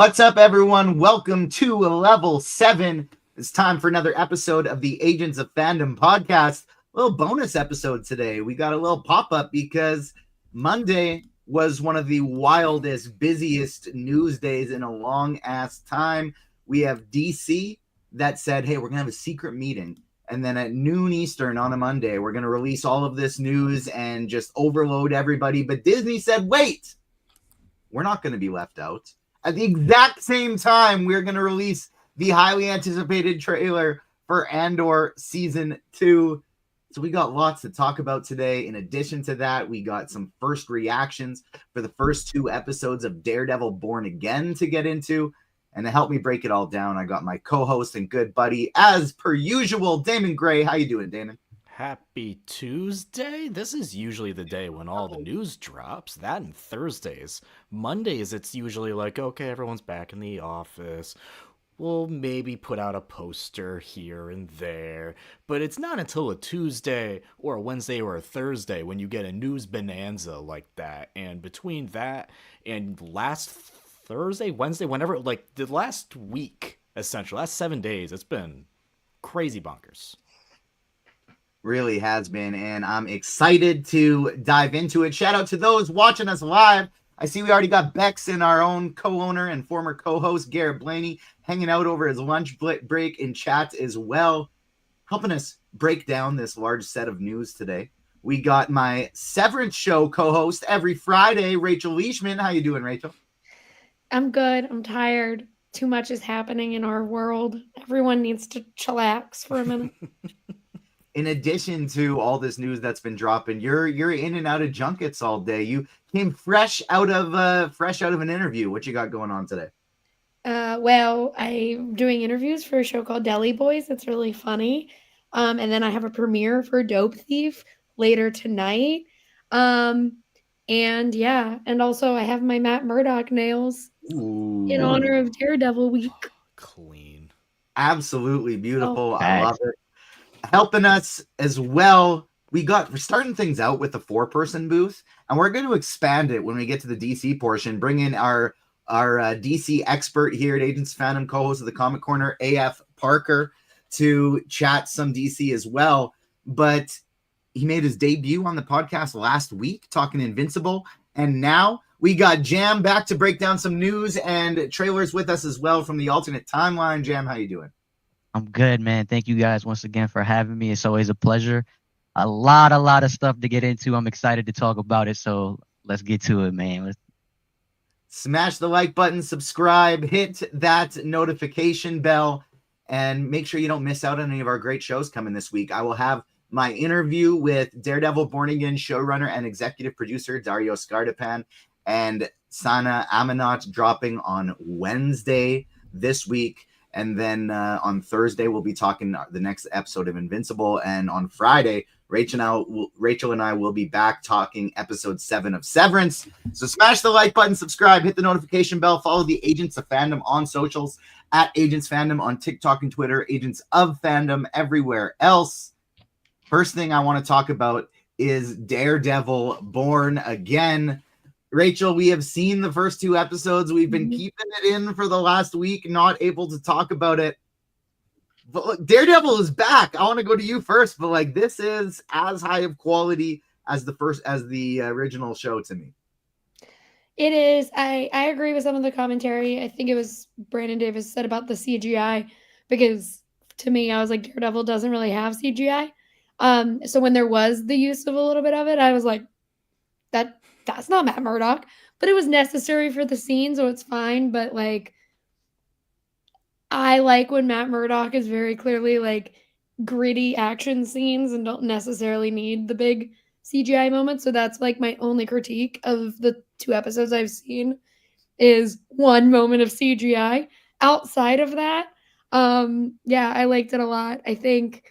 What's up, everyone? Welcome to Level 7. It's time for another episode of the Agents of Fandom podcast. A little bonus episode today. We got a little pop-up because Monday was one of the wildest, busiest news days in a long-ass time. We have DC that said, hey, we're going to have a secret meeting. And then at noon Eastern on a Monday, we're going to release all of this news and just overload everybody. But Disney said, wait, we're not going to be left out. At the exact same time, we're going to release the highly anticipated trailer for Andor Season 2. So we got lots to talk about today. In addition to that, we got some first reactions for the first 2 episodes of Daredevil Born Again to get into. And to help me break it all down, I got my co-host and good buddy, as per usual, Damon Gray. How you doing, Damon? Happy Tuesday? This is usually the day when all the news drops. That and Thursdays. Mondays, it's usually like, okay, everyone's back in the office. We'll maybe put out a poster here and there. But it's not until a Tuesday or a Wednesday or a Thursday when you get a news bonanza like that. And between that and last Thursday, Wednesday, whenever, like the last week, essentially, last 7 days, it's been crazy bonkers. Really has been, and I'm excited to dive into it. Shout out to those watching us live. I see we already got Bex and our own co-owner and former co-host Garrett Blaney hanging out over his lunch break in chat as well, helping us break down this large set of news today. We got my Severance Show co-host every Friday, Rachel Leishman. How you doing, Rachel? I'm good. I'm tired. Too much is happening in our world. Everyone needs to chillax for a minute. In addition to all this news that's been dropping, you're in and out of junkets all day. You came fresh out of an interview. What you got going on today? Well, I'm doing interviews for a show called Deli Boys. It's really funny. And then I have a premiere for Dope Thief later tonight. And yeah, and also I have my Matt Murdock nails in honor of Daredevil week. Clean. Absolutely beautiful. I love it. Helping us as well, we're starting things out with a 4-person booth, and we're going to expand it when we get to the DC portion. Bring in our DC expert here at Agents Fandom, co-host of the Comic Corner, AF Parker, to chat some DC as well. But he made his debut on the podcast last week, talking Invincible, and now we got Jam back to break down some news and trailers with us as well from the alternate timeline. Jam, how you doing? I'm good, man. Thank you guys once again for having me. It's always a pleasure. A lot of stuff to get into. I'm excited to talk about it. So let's get to it, man. Smash the like button, subscribe, hit that notification bell, and make sure you don't miss out on any of our great shows coming this week. I will have my interview with Daredevil Born Again showrunner and executive producer Dario Scardipan and Sana Amanat dropping on Wednesday this week. And then on Thursday, we'll be talking the next episode of Invincible. And on Friday, Rachel and I will be back talking episode 7 of Severance. So smash the like button, subscribe, hit the notification bell, follow the Agents of Fandom on socials at Agents Fandom on TikTok and Twitter, Agents of Fandom everywhere else. First thing I want to talk about is Daredevil Born Again. Rachel, we have seen the first 2 episodes. We've been keeping it in for the last week, not able to talk about it. But look, Daredevil is back. I want to go to you first, but like this is as high of quality as the original show to me. It is. I agree with some of the commentary. I think it was Brandon Davis said about the CGI, because to me, I was like, Daredevil doesn't really have CGI. So when there was the use of a little bit of it, I was like, that's not Matt Murdock, but it was necessary for the scene, so it's fine. But like, I like when Matt Murdock is very clearly like gritty action scenes and don't necessarily need the big CGI moments. So that's like my only critique of the 2 episodes I've seen is one moment of CGI. Outside of that, yeah, I liked it a lot. I think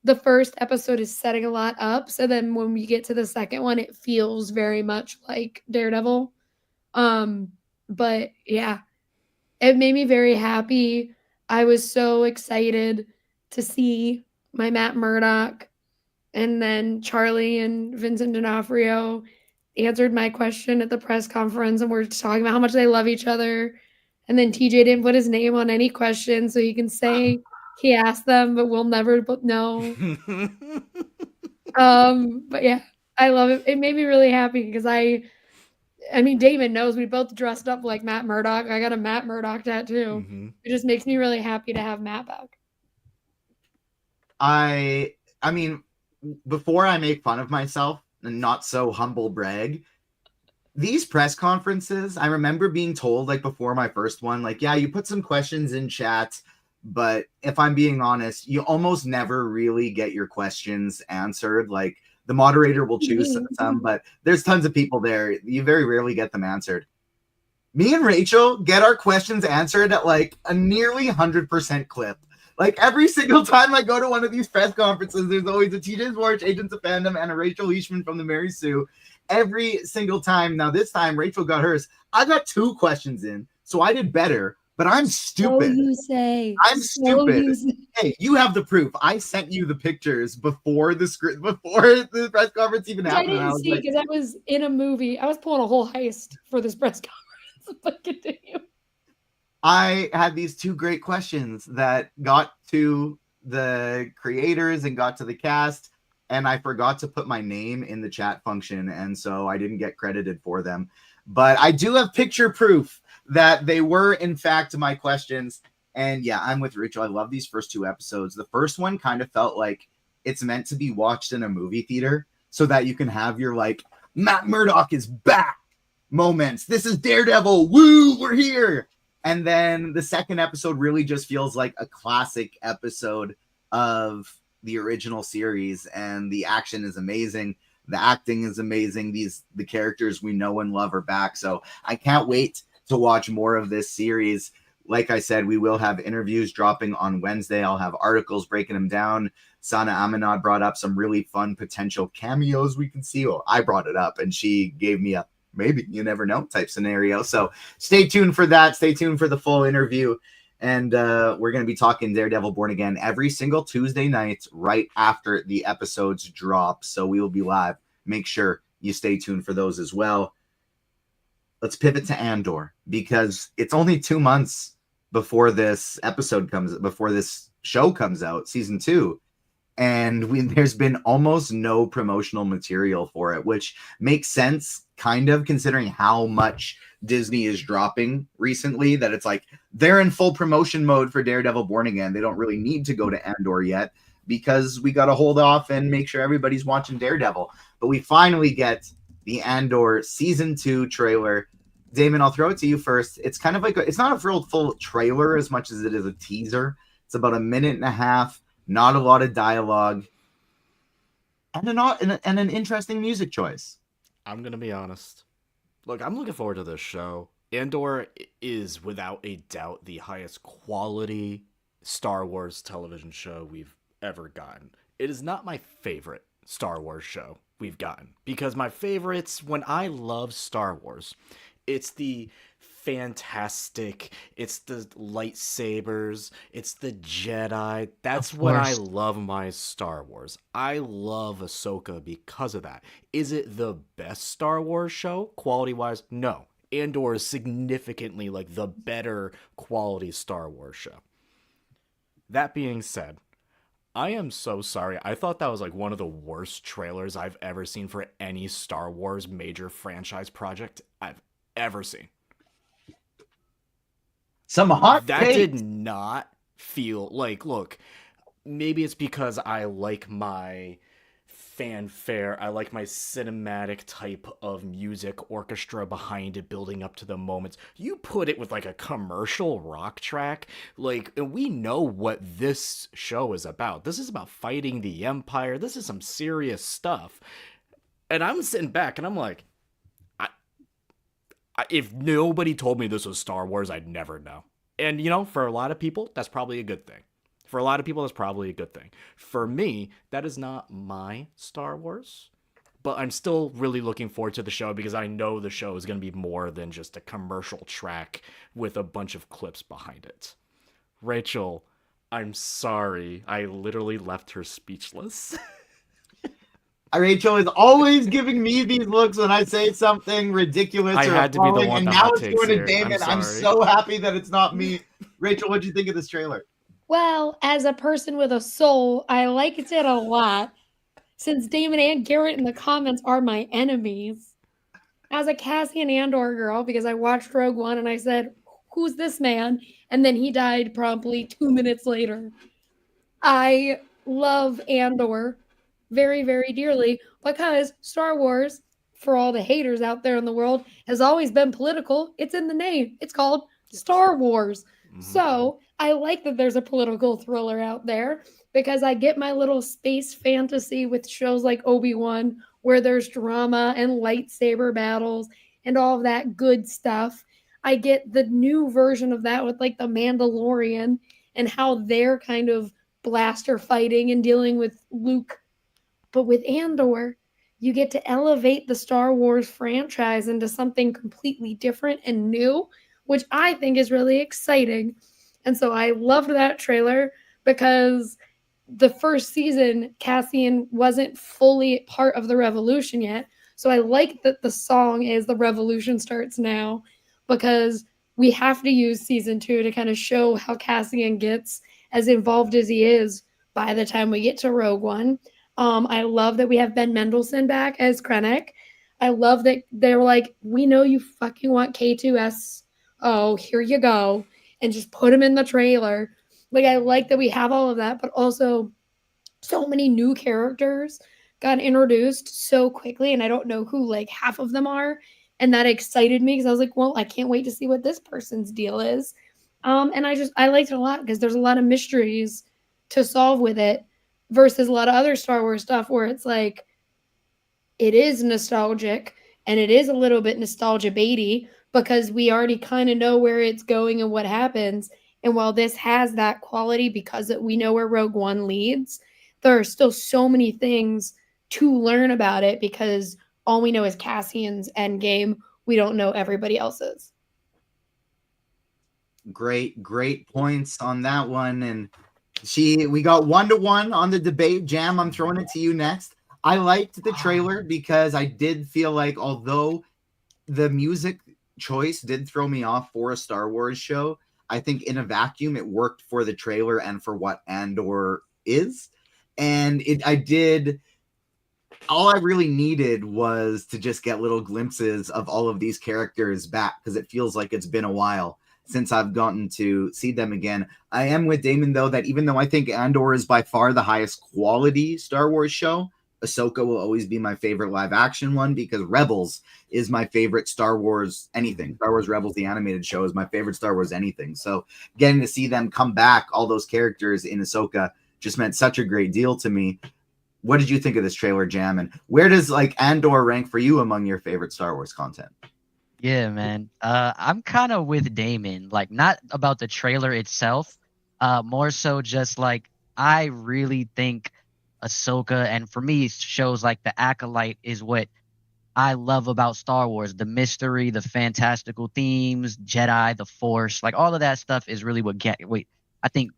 the first episode is setting a lot up. So then when we get to the second one, it feels very much like Daredevil. But yeah, it made me very happy. I was so excited to see my Matt Murdock. And then Charlie and Vincent D'Onofrio answered my question at the press conference, and we're talking about how much they love each other. And then TJ didn't put his name on any questions, so he can say he asked them, but we'll never know. But yeah, I love it. It made me really happy because I mean, Damon knows we both dressed up like Matt Murdock. I got a Matt Murdock tattoo. It just makes me really happy to have Matt back. I mean, before I make fun of myself and not so humble brag, these press conferences, I remember being told like before my first one, like, yeah, you put some questions in chat, but if I'm being honest, you almost never really get your questions answered. Like the moderator will choose some, but there's tons of people there. You very rarely get them answered. Me and Rachel get our questions answered at like a nearly 100% clip. Like every single time I go to one of these press conferences, there's always a TJ Zwarch, Agents of Fandom, and a Rachel Leishman from the Mary Sue. Every single time. Now this time Rachel got hers. I got 2 questions in, so I did better. But I'm stupid. So you say. I'm stupid. Hey, you have the proof. I sent you the pictures before the script, before the press conference even happened. I didn't see because I was in a movie. I was pulling a whole heist for this press conference. But continue. I had these 2 great questions that got to the creators and got to the cast, and I forgot to put my name in the chat function, and so I didn't get credited for them. But I do have picture proof that they were, in fact, my questions. And yeah, I'm with Rachel. I love these first 2 episodes. The first one kind of felt like it's meant to be watched in a movie theater so that you can have your, like, Matt Murdock is back moments. This is Daredevil. Woo, we're here. And then the second episode really just feels like a classic episode of the original series, and the action is amazing. The acting is amazing. The characters we know and love are back. So I can't wait to watch more of this series. Like I said, we will have interviews dropping on Wednesday. I'll have articles breaking them down. Sana Aminad brought up some really fun potential cameos we can see. Well, I brought it up and she gave me a maybe, you never know type scenario. So stay tuned for that. Stay tuned for the full interview. And we're going to be talking Daredevil Born Again every single Tuesday night right after the episodes drop. So we will be live. Make sure you stay tuned for those as well. Let's pivot to Andor because it's only 2 months before this show comes out, season 2. And there's been almost no promotional material for it, which makes sense, kind of, considering how much Disney is dropping recently, that it's like they're in full promotion mode for Daredevil Born Again. They don't really need to go to Andor yet because we got to hold off and make sure everybody's watching Daredevil. But we finally get the Andor season 2 trailer. Damon, I'll throw it to you first. It's kind of like it's not a full trailer as much as it is a teaser. It's about 1.5 minutes. Not a lot of dialogue, and an interesting music choice. I'm going to be honest. Look, I'm looking forward to this show. Andor is, without a doubt, the highest quality Star Wars television show we've ever gotten. It is not my favorite Star Wars show we've gotten, because my favorites, when I love Star Wars, it's the fantastic, it's the lightsabers, it's the Jedi. That's what I love my Star Wars. I love Ahsoka because of that. Is it the best Star Wars show quality wise? No. Andor is significantly like the better quality Star Wars show. That being said, I am so sorry. I thought that was like one of the worst trailers I've ever seen for any Star Wars major franchise project I've ever seen. Some hot that takes. Did not feel like, look, maybe it's because I like my fanfare, I like my cinematic type of music orchestra behind it, building up to the moments. You put it with like a commercial rock track, like, and we know what this show is about. This is about fighting the Empire. This is some serious stuff. And I'm sitting back and I'm like, if nobody told me this was Star Wars, I'd never know. And, you know, for a lot of people, that's probably a good thing. For a lot of people, that's probably a good thing. For me, that is not my Star Wars. But I'm still really looking forward to the show because I know the show is going to be more than just a commercial track with a bunch of clips behind it. Rachel, I'm sorry. I literally left her speechless. Rachel is always giving me these looks when I say something ridiculous I or had to be the appalling, one and with the now hot it's takes going to here. Damon. I'm sorry. so happy that it's not me. Rachel, what'd you think of this trailer? Well, as a person with a soul, I liked it a lot. Since Damon and Garrett in the comments are my enemies, as a Cassian Andor girl, because I watched Rogue One and I said, "Who's this man?" And then he died promptly 2 minutes later. I love Andor very, very dearly because Star Wars, for all the haters out there in the world, has always been political. It's in the name. It's called Star Wars. So I like that there's a political thriller out there because I get my little space fantasy with shows like Obi-Wan, where there's drama and lightsaber battles and all of that good stuff. I get the new version of that with like the Mandalorian and how they're kind of blaster fighting and dealing with Luke. But with Andor, you get to elevate the Star Wars franchise into something completely different and new, which I think is really exciting. And so I loved that trailer because the first season, Cassian wasn't fully part of the revolution yet. So I like that the song is "The Revolution Starts Now" because we have to use season 2 to kind of show how Cassian gets as involved as he is by the time we get to Rogue One. I love that we have Ben Mendelsohn back as Krennic. I love that they're like, we know you fucking want K2S. Oh, here you go. And just put him in the trailer. Like, I like that we have all of that, but also so many new characters got introduced so quickly, and I don't know who like half of them are. And that excited me because I was like, well, I can't wait to see what this person's deal is. And I liked it a lot because there's a lot of mysteries to solve with it versus a lot of other Star Wars stuff where it's like it is nostalgic and it is a little bit nostalgia baity because we already kind of know where it's going and what happens. And while this has that quality because we know where Rogue One leads, there are still so many things to learn about it because all we know is Cassian's endgame. We don't know everybody else's. Great points on that one. And we got 1-1 on the debate. Jam, I'm throwing it to you next. I liked the trailer because I did feel like although the music choice did throw me off for a Star Wars show, I think in a vacuum it worked for the trailer and for what Andor is. And all I really needed was to just get little glimpses of all of these characters back because it feels like it's been a while since I've gotten to see them again. I am with Damon, though, that even though I think Andor is by far the highest quality Star Wars show, Ahsoka will always be my favorite live action one because Rebels is my favorite Star Wars anything. Star Wars Rebels, the animated show, is my favorite Star Wars anything. So getting to see them come back, all those characters in Ahsoka, just meant such a great deal to me. What did you think of this trailer, Jam? And where does like Andor rank for you among your favorite Star Wars content? Yeah, man. I'm kind of with Damon. Like, not about the trailer itself, more so just like I really think Ahsoka, and for me, shows like The Acolyte is what I love about Star Wars. The mystery, the fantastical themes, Jedi, the Force, like all of that stuff is really what I think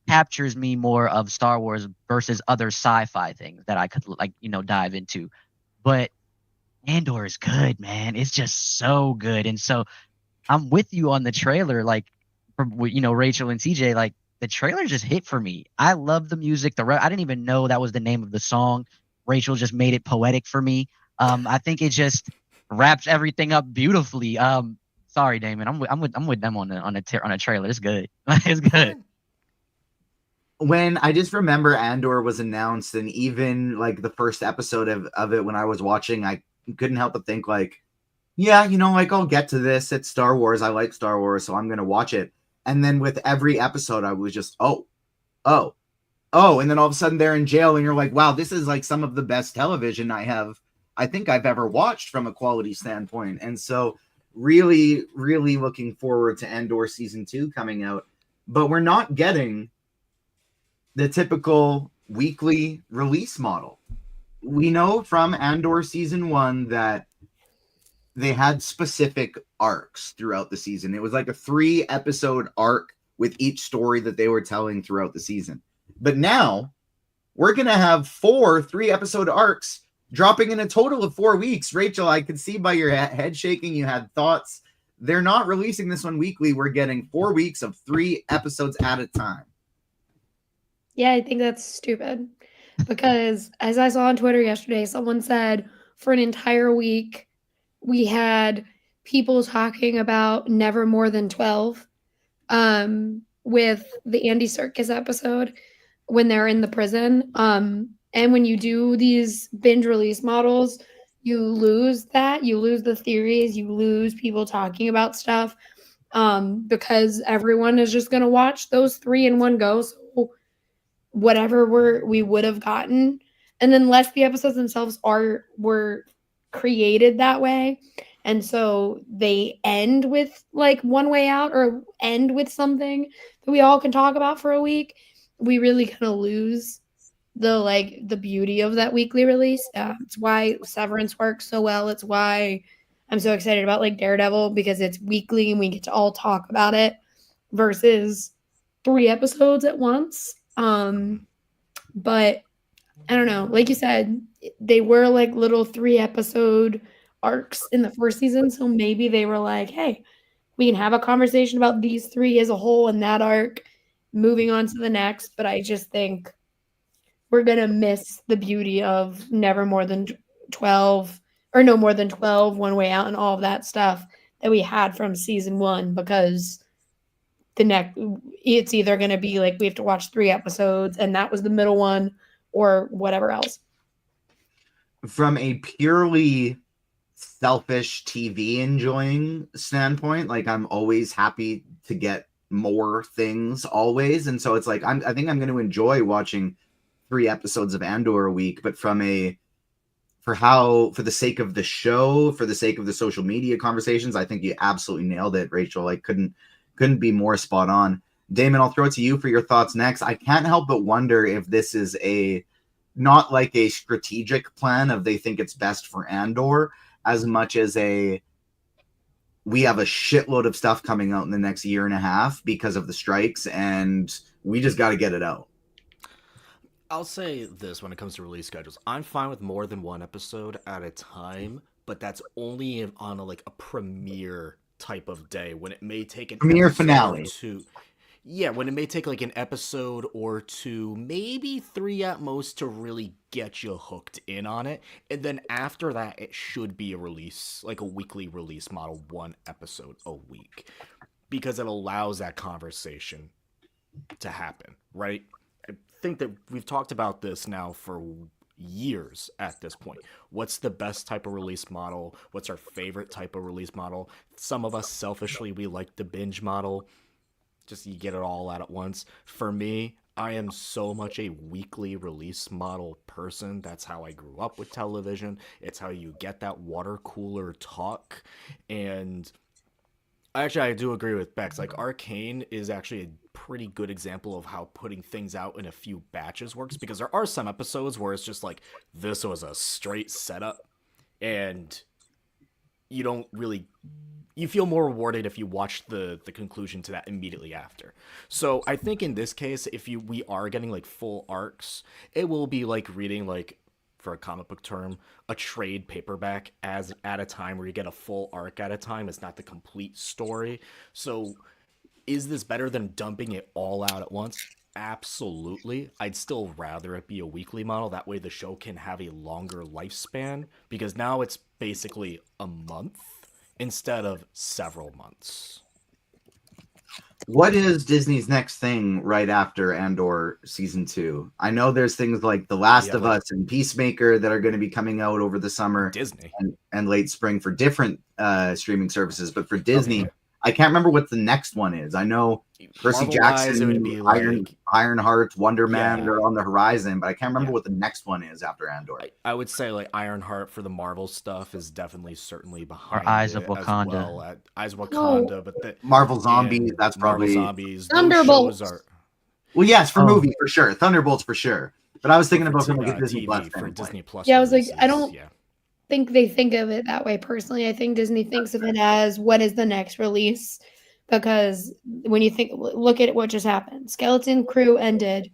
captures me more of Star Wars versus other sci-fi things that I could dive into. But Andor is good, man. It's just so good. And so I'm with you on the trailer, like from Rachel and TJ, like the trailer just hit for me. I love the music. I didn't even know that was the name of the song. Rachel just made it poetic for me. I think it just wraps everything up beautifully. Sorry, Damon. I'm with them on a trailer. It's good. It's good. When I just remember Andor was announced, and even like the first episode of it when I was watching, I couldn't help but think like, yeah, like I'll get to this. It's Star Wars. I like Star Wars, so I'm going to watch it. And then with every episode, I was just, oh. And then all of a sudden they're in jail and you're like, wow, this is like some of the best television I think I've ever watched from a quality standpoint. And so really, really looking forward to Andor season 2 coming out, but we're not getting the typical weekly release model. We know from Andor season 1 that they had specific arcs throughout the season. It was like a 3-episode arc with each story that they were telling throughout the season. But now we're going to have 4 3-episode arcs dropping in a total of 4 weeks. Rachel, I could see by your head shaking you had thoughts. They're not releasing this one weekly. We're getting 4 weeks of 3 episodes at a time. Yeah, I think that's stupid because as I saw on Twitter yesterday, someone said for an entire week we had people talking about Never More Than 12 with the Andy Serkis episode when they're in the prison. And when you do these binge release models, you lose that. You lose the theories. You lose people talking about stuff because everyone is just going to watch those 3 in one go. So whatever we would have gotten, and then less the episodes themselves were created that way, and so they end with like One Way Out or end with something that we all can talk about for a week. We really kind of lose the beauty of that weekly release. It's why Severance works so well. It's why I'm so excited about like Daredevil, because it's weekly and we get to all talk about it versus 3 episodes at once. But I don't know. Like you said, they were like little 3-episode arcs in the first season. So maybe they were like, hey, we can have a conversation about these 3 as a whole in that arc, moving on to the next. But I just think we're going to miss the beauty of Never More Than 12 or No More Than 12, One Way Out, and all of that stuff that we had from season 1, because the next, it's either going to be like we have to watch 3 episodes and that was the middle one, or whatever else. From a purely selfish TV enjoying standpoint, like I'm always happy to get more things always, and so it's like I think I'm going to enjoy watching 3 episodes of Andor a week. But for the sake of the show, for the sake of the social media conversations, I think you absolutely nailed it, Rachel. Like couldn't be more spot on. Damon, I'll throw it to you for your thoughts next. I can't help but wonder if this is not like a strategic plan of they think it's best for Andor, as much as we have a shitload of stuff coming out in the next year and a half because of the strikes, and we just got to get it out. I'll say this when it comes to release schedules. I'm fine with more than 1 episode at a time, but that's only on a premiere type of day, when it may take an premiere finale when it may take like an episode or 2, maybe 3 at most, to really get you hooked in on it. And then after that, it should be a release, like a weekly release model, 1 episode a week, because it allows that conversation to happen, right? I think that we've talked about this now for years at this point. What's the best type of release model? What's our favorite type of release model? Some of us selfishly, we like the binge model, just you get it all out at once. For me, I am so much a weekly release model person. That's how I grew up with television. It's how you get that water cooler talk. And actually, I do agree with Bex. Like, Arcane is actually a pretty good example of how putting things out in a few batches works, because there are some episodes where it's just like, this was a straight setup, and you feel more rewarded if you watch the conclusion to that immediately after. So I think in this case, if we are getting like full arcs, it will be like reading, like, for a comic book term, a trade paperback at a time, where you get a full arc at a time. It's not the complete story. So is this better than dumping it all out at once? Absolutely. I'd still rather it be a weekly model. That way the show can have a longer lifespan, because now it's basically a month instead of several months. What is Disney's next thing right after Andor season 2? I know there's things like The Last of Us and Peacemaker that are going to be coming out over the summer, Disney, and late spring for different streaming services. But for Disney, I can't remember what the next one is. I know Percy Jackson, it would be like Ironheart, Wonder Man are on the horizon, but I can't remember what the next one is after Andor. I would say like Ironheart for the Marvel stuff is certainly behind. Or Eyes of Wakanda. Well, Eyes of Wakanda, but the Marvel Zombies, that's probably Marvel Zombies. Thunderbolts. Well, yes, for movie for sure. Thunderbolts for sure. But I was thinking about from like a Disney TV, Plus for Disney Plus. Yeah, I was like, releases, I don't think they think of it that way personally. I think Disney thinks of it as what is the next release, because when you look at what just happened, Skeleton Crew ended,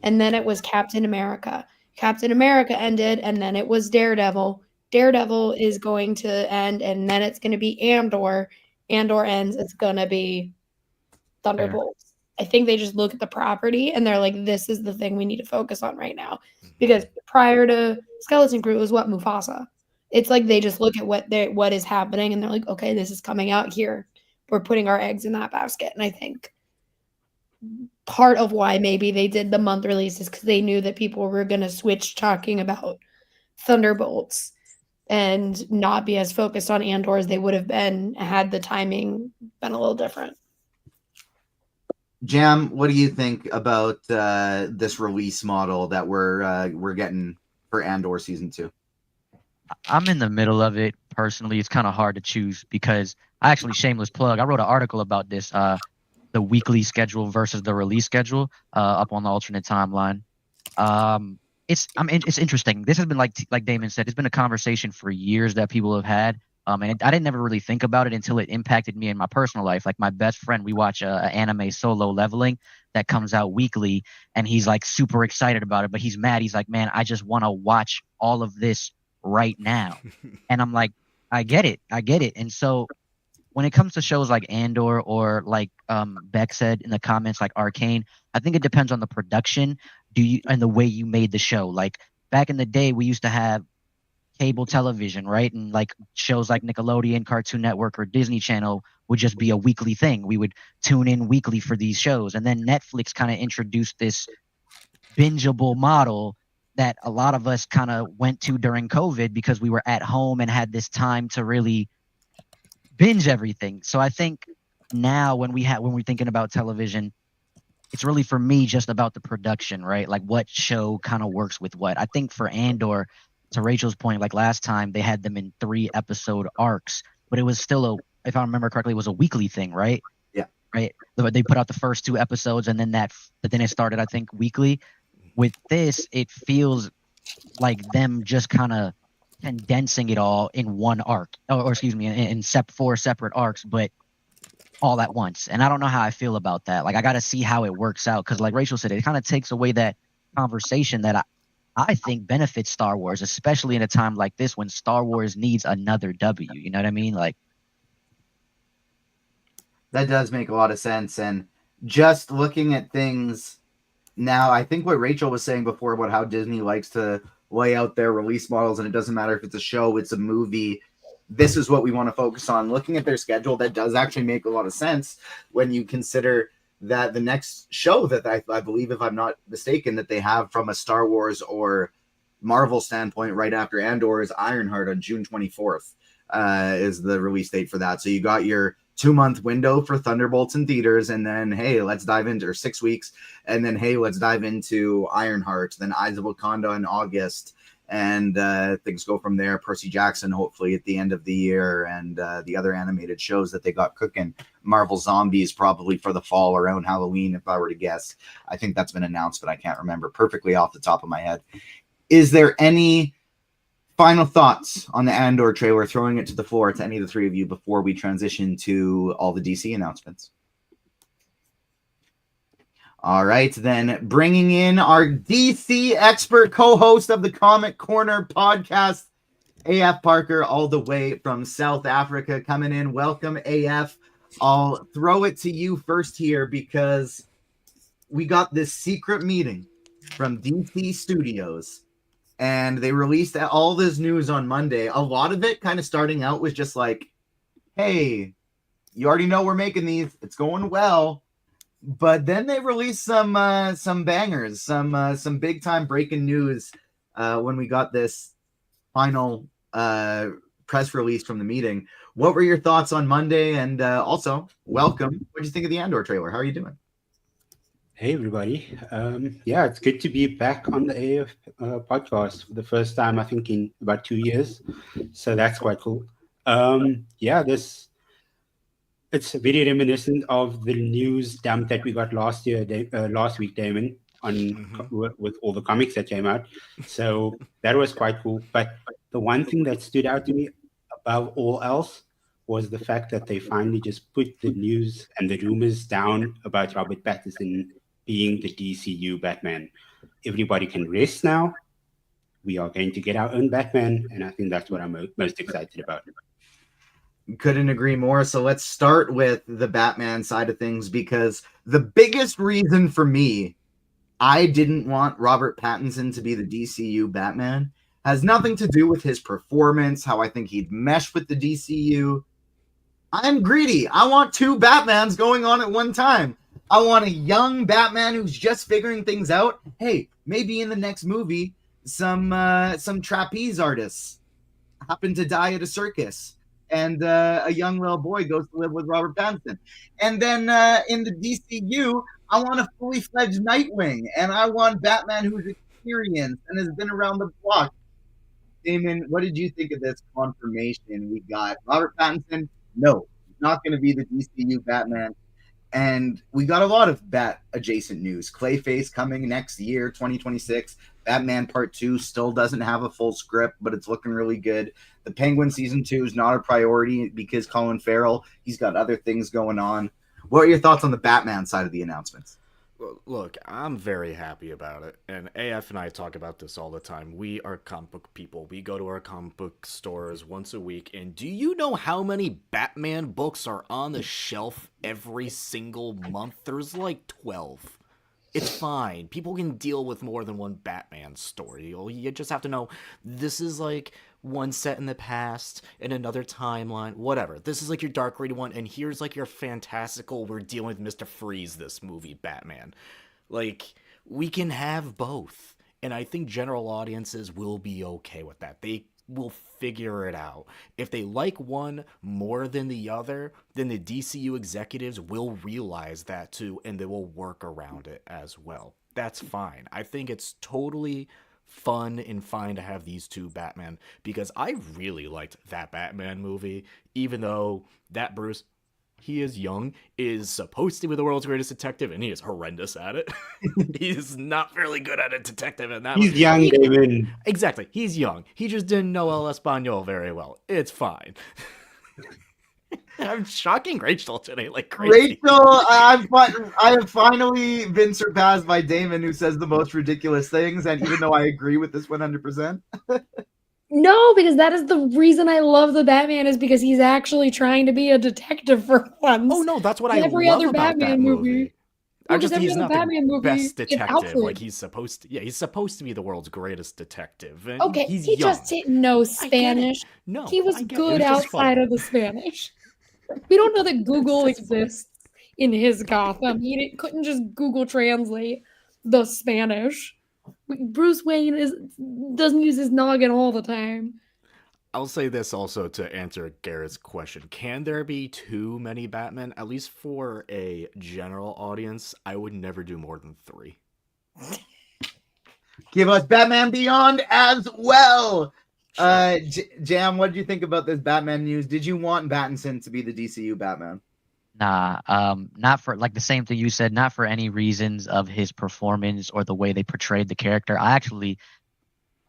and then it was Captain America. Captain America ended, and then it was Daredevil. Daredevil is going to end, and then it's going to be Andor. Andor ends, it's going to be Thunderbolts. I think they just look at the property and they're like, this is the thing we need to focus on right now. Because prior to Skeleton Crew, it was what? Mufasa. It's like they just look at what is happening and they're like, okay, this is coming out here. We're putting our eggs in that basket. And I think part of why maybe they did the month release is because they knew that people were going to switch talking about Thunderbolts and not be as focused on Andor as they would have been had the timing been a little different. Jam, what do you think about this release model that we're getting for Andor season 2? I'm in the middle of it personally. It's kind of hard to choose because I actually, shameless plug, I wrote an article about this, the weekly schedule versus the release schedule, up on the alternate timeline. It's interesting. This has been like Damon said, it's been a conversation for years that people have had. And I didn't never really think about it until it impacted me in my personal life. Like my best friend, we watch an anime, Solo Leveling, that comes out weekly, and he's like super excited about it, but he's mad. He's like, man, I just want to watch all of this right now. And I'm like, I get it. And so when it comes to shows like Andor or like Beck said in the comments, like Arcane, I think it depends on the production and the way you made the show. Like back in the day, we used to have cable television, right? And like shows like Nickelodeon, Cartoon Network, or Disney Channel would just be a weekly thing. We would tune in weekly for these shows. And then Netflix kind of introduced this bingeable model that a lot of us kind of went to during COVID because we were at home and had this time to really binge everything. So I think now when we're thinking about television, it's really for me just about the production, right? Like what show kind of works with what. I think for Andor, to Rachel's point, like last time they had them in 3-episode arcs, but it was still if I remember correctly, it was a weekly thing, right? Yeah. Right. They put out the first 2 episodes and then but then it started, I think, weekly. With this, it feels like them just kind of condensing it all in one arc, or excuse me, in 4 separate arcs, but all at once. And I don't know how I feel about that. Like I got to see how it works out because, like Rachel said, it kind of takes away that conversation that I think benefits Star Wars, especially in a time like this when Star Wars needs another W. You know what I mean? Like that does make a lot of sense. And just looking at things now, I think what Rachel was saying before about how Disney likes to lay out their release models, and it doesn't matter if it's a show, it's a movie. This is what we want to focus on. Looking at their schedule, that does actually make a lot of sense when you consider that the next show that I believe, if I'm not mistaken, that they have from a Star Wars or Marvel standpoint right after Andor is Ironheart on June 24th is the release date for that. So you got your 2-month window for Thunderbolts in theaters, and then, hey, let's dive into, or 6 weeks, and then, hey, let's dive into Ironheart, then Eyes of Wakanda in August, and things go from there. Percy Jackson, hopefully, at the end of the year, and the other animated shows that they got cooking. Marvel Zombies probably for the fall around Halloween, if I were to guess. I think that's been announced, but I can't remember perfectly off the top of my head. Is there any final thoughts on the Andor trailer, throwing it to the floor to any of the 3 of you before we transition to all the DC announcements? All right, then, bringing in our DC expert co-host of the Comic Corner podcast, AF Parker, all the way from South Africa, coming in. Welcome, AF. I'll throw it to you first here because we got this secret meeting from DC Studios, and they released all this news on Monday. A lot of it kind of starting out was just like, hey, you already know we're making these. It's going well. But then they released some bangers, some big time breaking news when we got this final press release from the meeting. What were your thoughts on Monday? And also, welcome. What did you think of the Andor trailer? How are you doing? Hey, everybody. Yeah, it's good to be back on the AF podcast for the first time, I think, in about 2 years. So that's quite cool. Yeah, it's very reminiscent of the news dump that we got last week, Damon, with all the comics that came out. So that was quite cool. But the one thing that stood out to me above all else was the fact that they finally just put the news and the rumors down about Robert Pattinson being the DCU Batman. Everybody can rest now. We are going to get our own Batman, and I think that's what I'm most excited about. Couldn't agree more. So let's start with the Batman side of things, because the biggest reason for me I didn't want Robert Pattinson to be the DCU Batman has nothing to do with his performance, how I think he'd mesh with the DCU. I'm greedy. I want two Batmans going on at one time. I want a young Batman who's just figuring things out. Hey, maybe in the next movie, some trapeze artists happen to die at a circus, and a young little boy goes to live with Robert Pattinson. And then in the DCU, I want a fully fledged Nightwing, and I want Batman who's experienced and has been around the block. Damon, what did you think of this confirmation we got? Robert Pattinson, no, he's not going to be the DCU Batman. And we got a lot of Bat adjacent news. Clayface coming next year, 2026. Batman Part 2 still doesn't have a full script, but it's looking really good. The Penguin Season 2 is not a priority because Colin Farrell, he's got other things going on. What are your thoughts on the Batman side of the announcements? Look, I'm very happy about it. And AF and I talk about this all the time. We are comic book people. We go to our comic book stores once a week. And do you know how many Batman books are on the shelf every single month? There's like 12. It's fine. People can deal with more than one Batman story. You just have to know this is like one set in the past in another timeline, whatever. This is like your Dark Rated one, and here's like your fantastical, we're dealing with Mr. Freeze this movie, Batman. Like, we can have both. And I think general audiences will be okay with that. They will figure it out. If they like one more than the other, then the DCU executives will realize that too, and they will work around it as well. That's fine. I think it's totally fun and fine to have these two Batman, because I really liked that Batman movie, even though that Bruce, he is young, is supposed to be the world's greatest detective, and he is horrendous at it. He's not very good at a detective in that. He's young, David. Exactly. He's young. He just didn't know El Espanol very well. It's fine. I'm shocking Rachel today like crazy. Rachel, I have finally been surpassed by Damon, who says the most ridiculous things, and even though I agree with this 100%. No, because that is the reason I love the Batman, is because he's actually trying to be a detective for once. Oh no, that's what I Every love other about Batman that movie. Well, He's every other not Batman the movie best is detective. Alfred. Like he's supposed to. Yeah, he's supposed to be the world's greatest detective. And Okay, he's he young. just didn't know I get it. Spanish. No, He was I get it. good It was just outside fun. of the Spanish. We don't know that Google It's just fun. exists in his Gotham. Couldn't just Google translate the Spanish. Bruce Wayne doesn't use his noggin all the time. I'll say this also to answer Garrett's question. Can there be too many Batman? At least for a general audience, I would never do more than 3. Give us Batman Beyond as well. Sure. Jam, what did you think about this Batman news? Did you want Pattinson to be the DCU Batman? Nah, not for like the same thing you said, not for any reasons of his performance or the way they portrayed the character. I actually,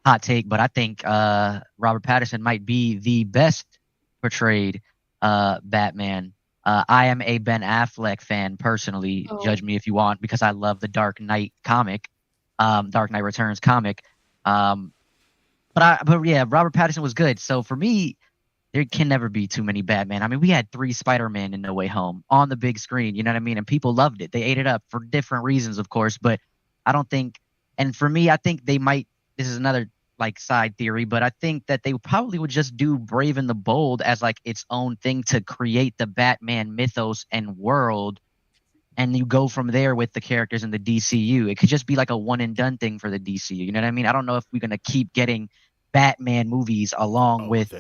hot take, but I think Robert Pattinson might be the best portrayed Batman. I am a Ben Affleck fan personally. Oh. Judge me if you want, because I love the Dark Knight comic, Dark Knight Returns comic. But yeah, Robert Pattinson was good. So for me, there can never be too many Batman. I mean, we had 3 Spider-Man in No Way Home on the big screen. You know what I mean? And people loved it. They ate it up for different reasons, of course. But I don't think, and for me, I think they might. This is another like side theory, but I think that they probably would just do Brave and the Bold as like its own thing to create the Batman mythos and world. And you go from there with the characters in the DCU. It could just be like a one and done thing for the DCU. You know what I mean? I don't know if we're going to keep getting Batman movies along with.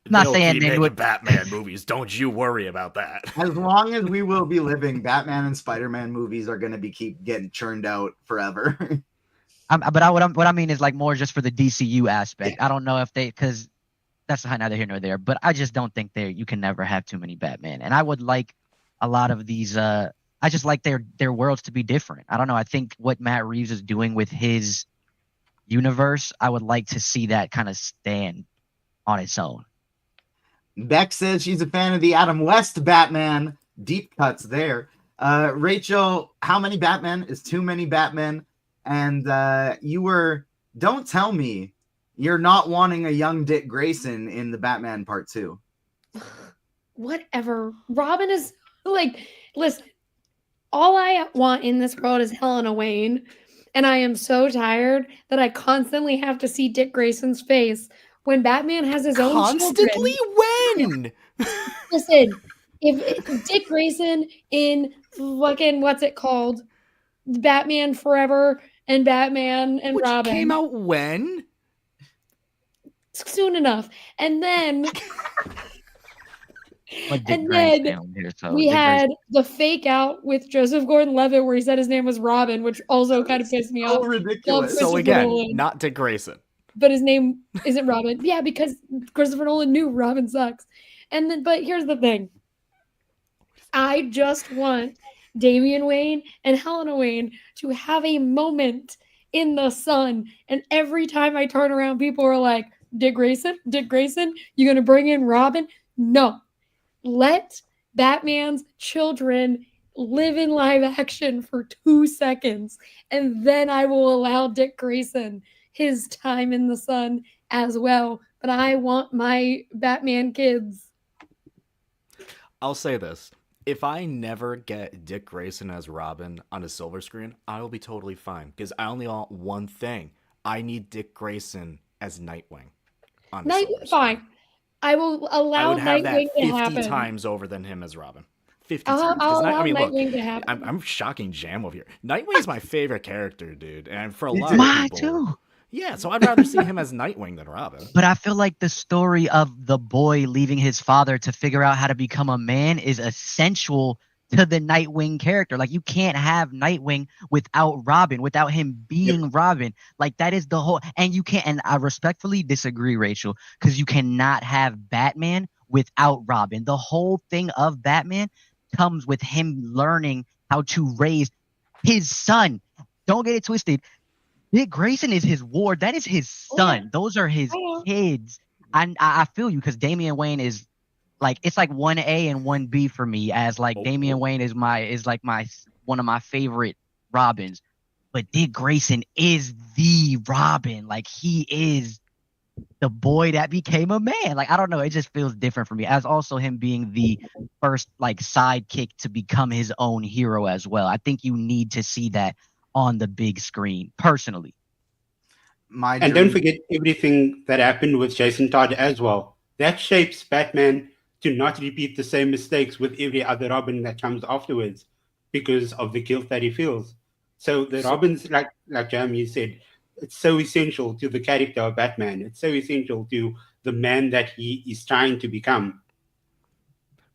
Not they'll saying keep they making would. Batman movies. Don't you worry about that. As long as we will be living, Batman and Spider-Man movies are going to be keep getting churned out forever. What I mean is like more just for the DCU aspect. I don't know if they, because that's neither here nor there. But I just don't think you can never have too many Batman. And I would like a lot of these. I just like their worlds to be different. I don't know. I think what Matt Reeves is doing with his universe, I would like to see that kind of stand on its own. Beck says she's a fan of the Adam West Batman. Deep cuts there. Rachel, how many Batman is too many Batman? And don't tell me you're not wanting a young Dick Grayson in the Batman Part 2. Whatever. Robin is like, listen, all I want in this world is Helena Wayne. And I am so tired that I constantly have to see Dick Grayson's face when Batman has his own Constantly? children. When? Listen, if Dick Grayson in fucking, what's it called? Batman Forever and Batman and Which Robin. came out when? Soon enough. And then... Like Dick and Grayson then down here, so we Dick had Grayson. the fake out with Joseph Gordon-Levitt where he said his name was Robin, which also kind of pissed me So off. ridiculous. So Christopher again, Nolan. not Dick Grayson. But his name isn't Robin. Yeah, because Christopher Nolan knew Robin sucks. And then, but here's the thing. I just want Damian Wayne and Helena Wayne to have a moment in the sun. And every time I turn around, people are like, Dick Grayson, you gonna bring in Robin? No. Let Batman's children live in live action for 2 seconds, and then I will allow Dick Grayson his time in the sun as well. But I want my Batman kids. I'll say this. If I never get Dick Grayson as Robin on a silver screen, I will be totally fine. Because I only want one thing. I need Dick Grayson as Nightwing on a silver screen. Fine. I will allow I would have Nightwing that to 50 happen. times over than him as Robin. 50 I'll times. 'Cause allow I mean, look, Nightwing to happen. I'm shocking Jam over here. Nightwing's my favorite character, dude. And for a lot Mine of people... too. Yeah, so I'd rather see him as Nightwing than Robin. But I feel like the story of the boy leaving his father to figure out how to become a man is essential to the Nightwing character. Like, you can't have Nightwing without Robin, without him being Robin. Like, that is the whole... And you can't... And I respectfully disagree, Rachel, because you cannot have Batman without Robin. The whole thing of Batman comes with him learning how to raise his son. Don't get it twisted. Dick Grayson is his ward. That is his son. Those are his kids. And I feel you, because Damian Wayne is like, it's like 1A and 1B for me, as like Damian Wayne is like one of my favorite Robins. But Dick Grayson is the Robin. Like, he is the boy that became a man. Like, I don't know. It just feels different for me, as also him being the first like sidekick to become his own hero as well. I think you need to see that on the big screen, personally. And don't forget everything that happened with Jason Todd as well. That shapes Batman to not repeat the same mistakes with every other Robin that comes afterwards, because of the guilt that he feels. So the Robins, like Jam, you said, it's so essential to the character of Batman. It's so essential to the man that he is trying to become.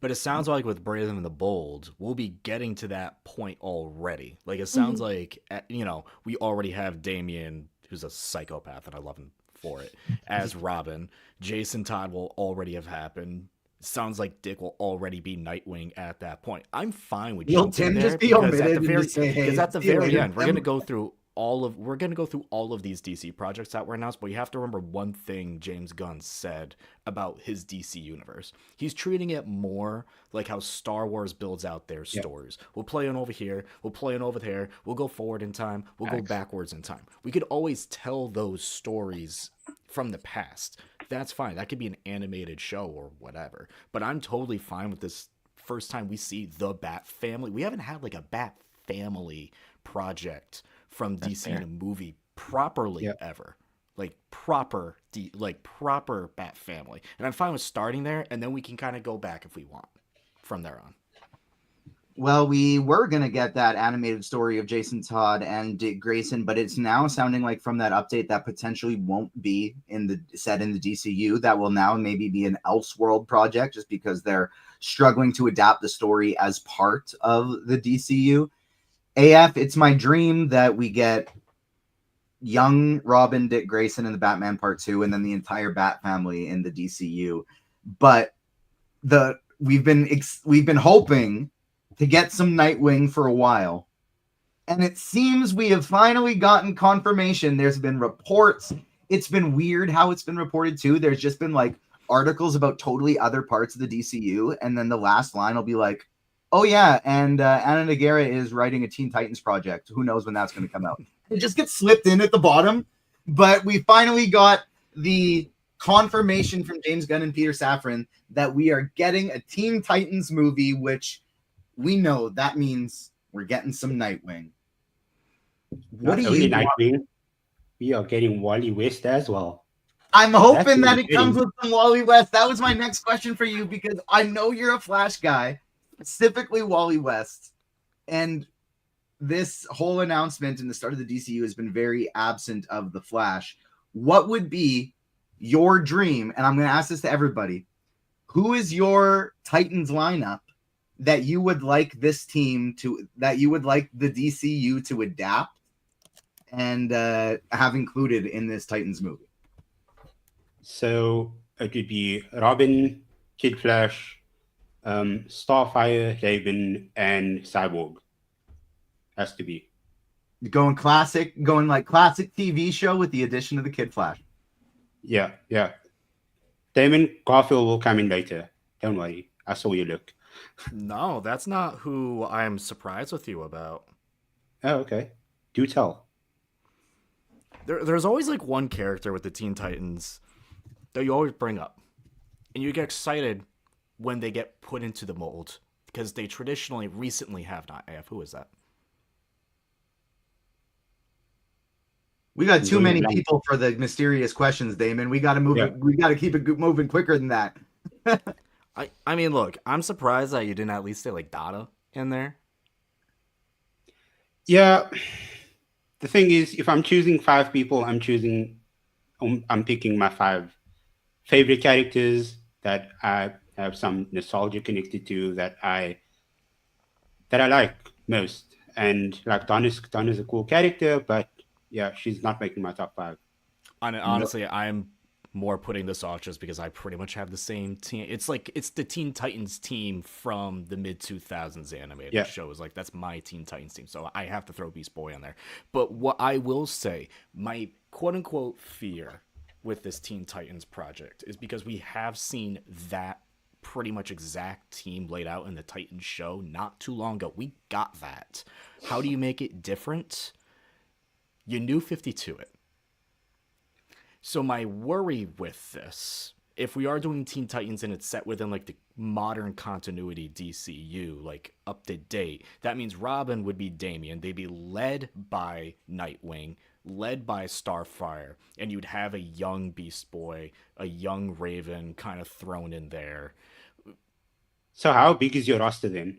But it sounds like with Brave and the Bold, we'll be getting to that point already. Like, it sounds like, we already have Damian, who's a psychopath, and I love him for it, as Robin. Jason Todd will already have happened. Sounds like Dick will already be Nightwing at that point. I'm fine with jumping there, just be because omitted at the very later. end, we're gonna go through all of these DC projects that were announced, but you have to remember one thing James Gunn said about his DC universe. He's treating it more like how Star Wars builds out their stories. We'll play it over here, we'll play it over there, we'll go forward in time, we'll go backwards in time. We could always tell those stories from the past. That's fine. That could be an animated show or whatever. But I'm totally fine with this first time we see the Bat Family. We haven't had like a Bat Family project from DC in a movie properly ever. Like proper Bat Family. And I'm fine with starting there, and then we can kind of go back if we want from there on. Well, we were going to get that animated story of Jason Todd and Dick Grayson, but it's now sounding like from that update that potentially won't be set in the DCU. That will now maybe be an Elseworld project, just because they're struggling to adapt the story as part of the DCU. AF, it's my dream that we get young Robin, Dick Grayson in the Batman Part 2, and then the entire Bat Family in the DCU. But we've been hoping to get some Nightwing for a while, and it seems we have finally gotten confirmation. There's been reports. It's been weird how it's been reported too. There's just been like articles about totally other parts of the DCU, and then the last line will be like, Oh yeah, and Anna Nagara is writing a Teen Titans project. Who knows when that's going to come out? It just gets slipped in at the bottom, but we finally got the confirmation from James Gunn and Peter Safran that we are getting a Teen Titans movie, which we know that means we're getting some Nightwing. What Not do only you want? Nightwing, we are getting Wally West as well. I'm hoping That's that it comes insane. with some Wally West. That was my next question for you because I know you're a Flash guy, specifically Wally West. And this whole announcement in the start of the DCU has been very absent of the Flash. What would be your dream? And I'm going to ask this to everybody. Who is your Titans lineup that you would like this team to, that you would like the DCU to adapt and have included in this Titans movie? So it would be Robin, Kid Flash, Starfire, Raven, and Cyborg. Has to be. Going like classic TV show with the addition of the Kid Flash. Yeah. Damon Garfield will come in later. Don't worry. I saw you look. No, that's not who I'm surprised with you about. Oh, okay. Do tell. There's always like one character with the Teen Titans that you always bring up, and you get excited when they get put into the mold because they traditionally recently have not. Who is that? We got too many Blank. people for the mysterious questions, Damon. We got to move Yeah. it. We got to keep it moving quicker than that. I mean, look, I'm surprised that you didn't at least say like Dada in there. Yeah. The thing is, if I'm choosing 5 people, I'm picking my 5 favorite characters that I have some nostalgia connected to, that I like most. And like Dawn is a cool character, but yeah, she's not making my top 5. Honestly, I'm more putting this off just because I pretty much have the same team. It's like it's the Teen Titans team from the mid 2000s animated shows. Like that's my Teen Titans team, so I have to throw Beast Boy in there. But what I will say, my quote unquote fear with this Teen Titans project is because we have seen that pretty much exact team laid out in the Titans show not too long ago. We got that. How do you make it different? You knew 52 it. So my worry with this, if we are doing Teen Titans and it's set within like the modern continuity DCU, like up to date, that means Robin would be Damian. They'd be led by Nightwing, led by Starfire, and you'd have a young Beast Boy, a young Raven kind of thrown in there. So how big is your roster then?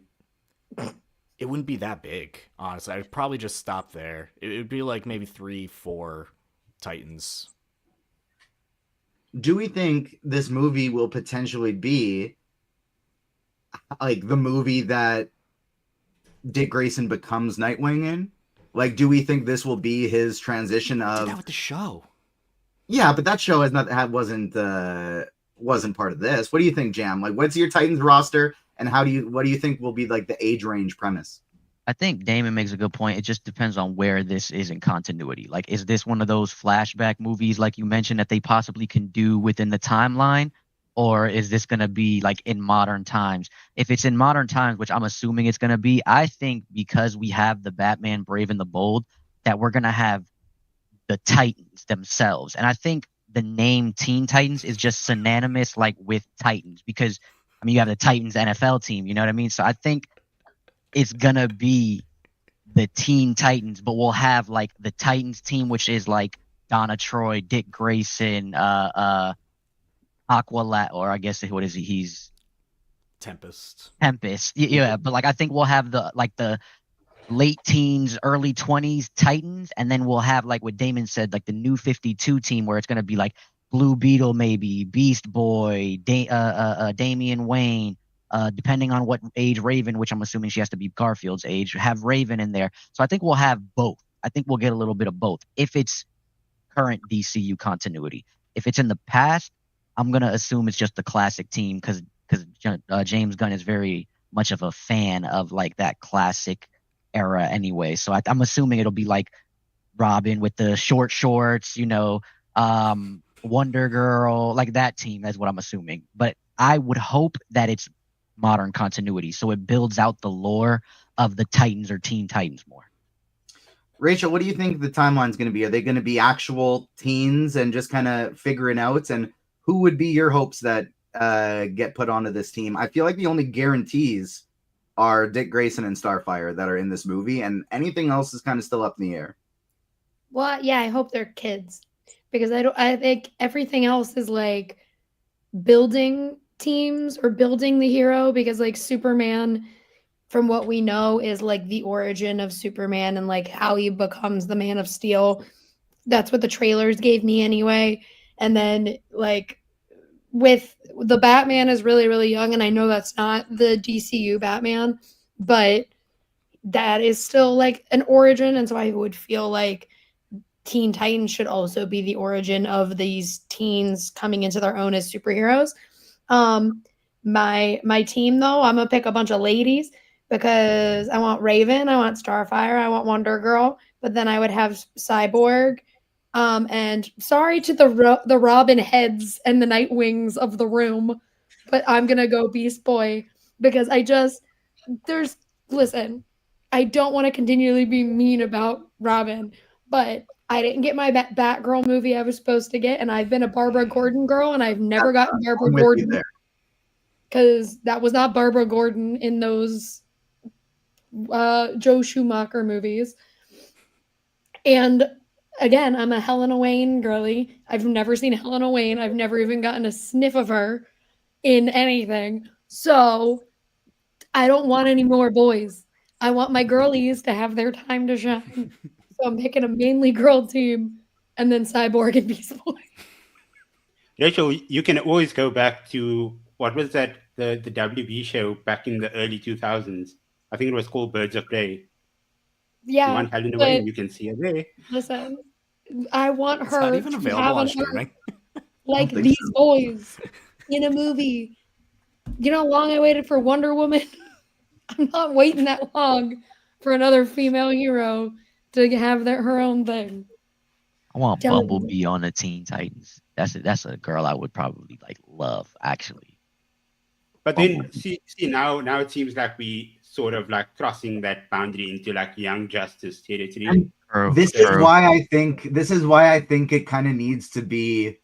It wouldn't be that big, honestly. I'd probably just stop there. It would be like maybe 3-4 Titans. Do we think this movie will potentially be like the movie that Dick Grayson becomes Nightwing in? Like, do we think this will be his transition of? Did that with the show. Yeah, but that show wasn't part of this. What do you think, Jam? Like, what's your Titans roster, and what do you think will be like the age range premise? I think Damon makes a good point. It just depends on where this is in continuity. Like, is this one of those flashback movies, like you mentioned, that they possibly can do within the timeline? Or is this going to be like in modern times? If it's in modern times, which I'm assuming it's going to be, I think because we have the Batman Brave and the Bold, that we're going to have the Titans themselves. And I think the name Teen Titans is just synonymous like with Titans, because I mean, you have the Titans NFL team, you know what I mean? So I think it's gonna be the Teen Titans, but we'll have like the Titans team, which is like Donna Troy, Dick Grayson, Aqualad, or I guess what is he? He's Tempest. Yeah, but like I think we'll have the late teens, early 20s Titans, and then we'll have, like what Damon said, like the new 52 team where it's gonna be like Blue Beetle, maybe Beast Boy, Damian Wayne. Depending on what age Raven, which I'm assuming she has to be Garfield's age, have Raven in there. So I think we'll have both. I think we'll get a little bit of both if it's current DCU continuity. If it's in the past, I'm going to assume it's just the classic team because James Gunn is very much of a fan of like that classic era anyway. So I'm assuming it'll be like Robin with the short shorts, Wonder Girl, like that team. That's what I'm assuming. But I would hope that it's modern continuity. So it builds out the lore of the Titans or Teen Titans more. Rachel, what do you think the timeline's going to be? Are they going to be actual teens and just kind of figuring out? And who would be your hopes that get put onto this team? I feel like the only guarantees are Dick Grayson and Starfire that are in this movie, and anything else is kind of still up in the air. Well, yeah, I hope they're kids because I think everything else is like building teams or building the hero because like Superman, from what we know, is like the origin of Superman and like how he becomes the Man of Steel. That's what the trailers gave me anyway. And then like with the Batman is really, really young, and I know that's not the DCU Batman, but that is still like an origin. And so I would feel like Teen Titans should also be the origin of these teens coming into their own as superheroes. My team though, I'm gonna pick a bunch of ladies because I want Raven, I want Starfire, I want Wonder Girl, but then I would have Cyborg. And sorry to the Robin heads and the Nightwings of the room, but I'm gonna go Beast Boy because listen, I don't want to continually be mean about Robin, but I didn't get my Batgirl movie I was supposed to get, and I've been a Barbara Gordon girl, and I've never gotten Barbara Gordon because that was not Barbara Gordon in those Joe Schumacher movies. And again, I'm a Helena Wayne girly. I've never seen Helena Wayne. I've never even gotten a sniff of her in anything. So I don't want any more boys. I want my girlies to have their time to shine. So I'm picking a mainly girl team and then Cyborg and Beast Boy. Rachel, you can always go back to, what was that, the WB show back in the early 2000s. I think it was called Birds of Prey. Yeah. You want Helena Wayne, you can see her there. Listen, I want It's her not even to available have on an streaming. like these boys in a movie. You know how long I waited for Wonder Woman? I'm not waiting that long for another female hero to have her own thing. I want Bumblebee on the Teen Titans. That's a girl I would probably like love actually. But then see now it seems like we sort of like crossing that boundary into like Young Justice territory. This is why I think it kind of needs to be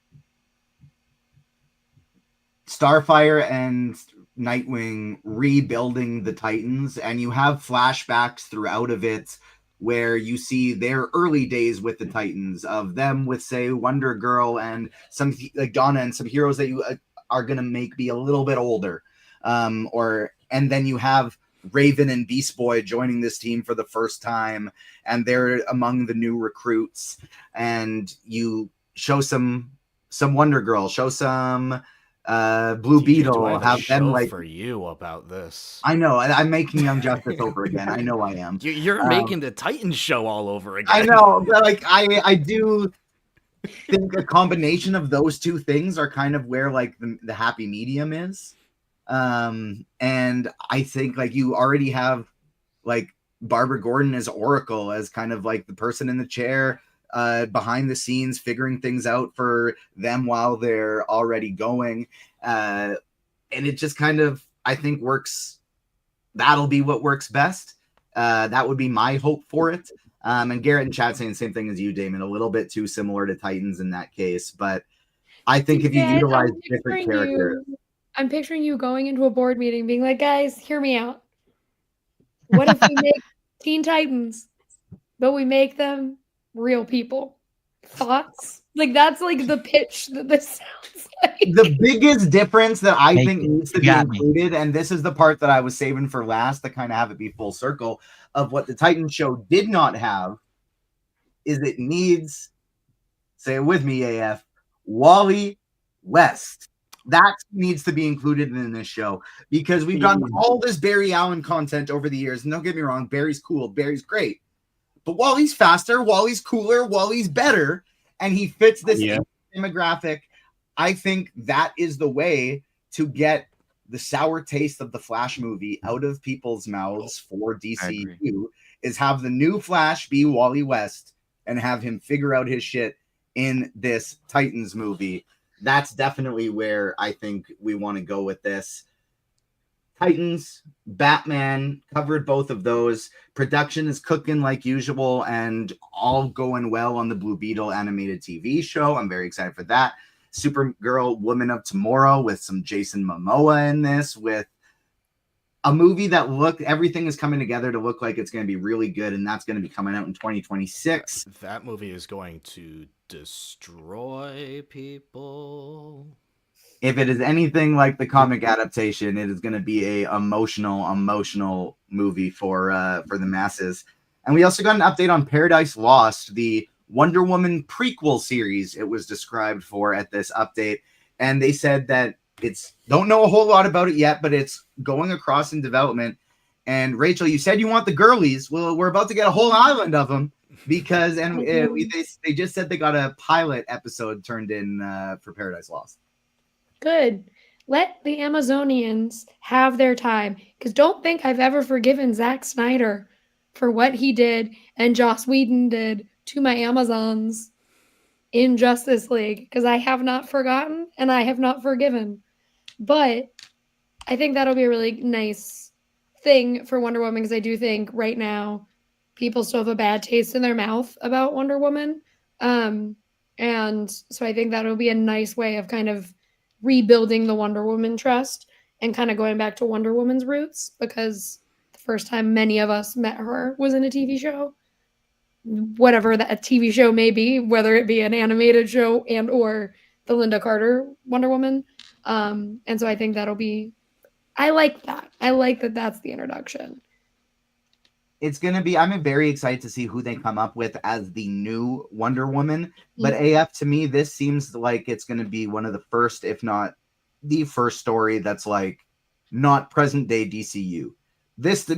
Starfire and Nightwing rebuilding the Titans, and you have flashbacks throughout of it where you see their early days with the Titans, of them with, say, Wonder Girl and some like Donna and some heroes that you are going to make be a little bit older. And then you have Raven and Beast Boy joining this team for the first time, and they're among the new recruits. And you show some Wonder Girl, show some Blue Beetle, have them like for you about this. I know, I'm making Young Justice over again. I know I am. You're making the Titans show all over again. I know, but like I do think a combination of those two things are kind of where like the happy medium is. And I think like you already have like Barbara Gordon as Oracle, as kind of like the person in the chair behind the scenes figuring things out for them while they're already going. And it just kind of, I think, works. That'll be what works best. That would be my hope for it. And Garrett and Chad saying the same thing as you, Damon, a little bit too similar to Titans in that case. But I think if you utilize different characters. I'm picturing you going into a board meeting being like, guys, hear me out. What if we make Teen Titans, but we make them real people? Thoughts? Like, that's like the pitch that this sounds like. The biggest difference that I think needs to be included, and this is the part that I was saving for last to kind of have it be full circle, of what the Titan show did not have, is it needs, say it with me, AF, Wally West. That needs to be included in this show, because we've done all this Barry Allen content over the years. And don't get me wrong, Barry's cool, Barry's great. But Wally's faster, Wally's cooler, Wally's better, and he fits this demographic. I think that is the way to get the sour taste of the Flash movie out of people's mouths for DCU, is have the new Flash be Wally West and have him figure out his shit in this Titans movie. That's definitely where I think we want to go with this. Titans, Batman, covered both of those. Production is cooking like usual and all going well on the Blue Beetle animated TV show. I'm very excited for that. Supergirl, Woman of Tomorrow with some Jason Momoa in this, with a movie that everything is coming together to look like it's going to be really good, and that's going to be coming out in 2026. That movie is going to destroy people. If it is anything like the comic adaptation, it is going to be a emotional movie for the masses. And we also got an update on Paradise Lost, the Wonder Woman prequel series it was described for at this update. And they said that don't know a whole lot about it yet, but it's going across in development. And Rachel, you said you want the girlies. Well, we're about to get a whole island of them because they just said they got a pilot episode turned in for Paradise Lost. Good. Let the Amazonians have their time. Because don't think I've ever forgiven Zack Snyder for what he did and Joss Whedon did to my Amazons in Justice League. Because I have not forgotten and I have not forgiven. But I think that'll be a really nice thing for Wonder Woman, because I do think right now people still have a bad taste in their mouth about Wonder Woman. And so I think that'll be a nice way of kind of rebuilding the Wonder Woman trust and kind of going back to Wonder Woman's roots, because the first time many of us met her was in a TV show, whatever that TV show may be, whether it be an animated show and or the Linda Carter Wonder Woman. And so I think that'll be, I like that. I like that that's the introduction. It's going to be, I'm very excited to see who they come up with as the new Wonder Woman. But AF, to me, this seems like it's going to be one of the first, if not the first story that's like not present day DCU. This,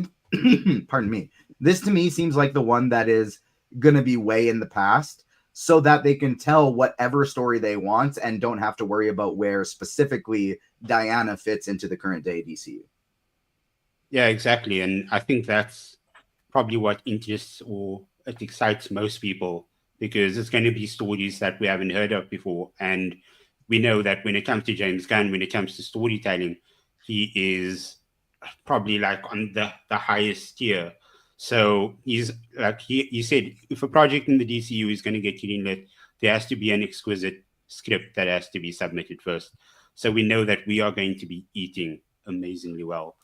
pardon me, this to me seems like the one that is going to be way in the past, so that they can tell whatever story they want and don't have to worry about where specifically Diana fits into the current day DCU. Yeah, exactly. And I think that's probably what interests or it excites most people, because it's going to be stories that we haven't heard of before. And we know that when it comes to James Gunn, when it comes to storytelling, he is probably like on the highest tier. So he's like, he said, if a project in the DCU is going to get greenlit, there has to be an exquisite script that has to be submitted first. So we know that we are going to be eating amazingly well.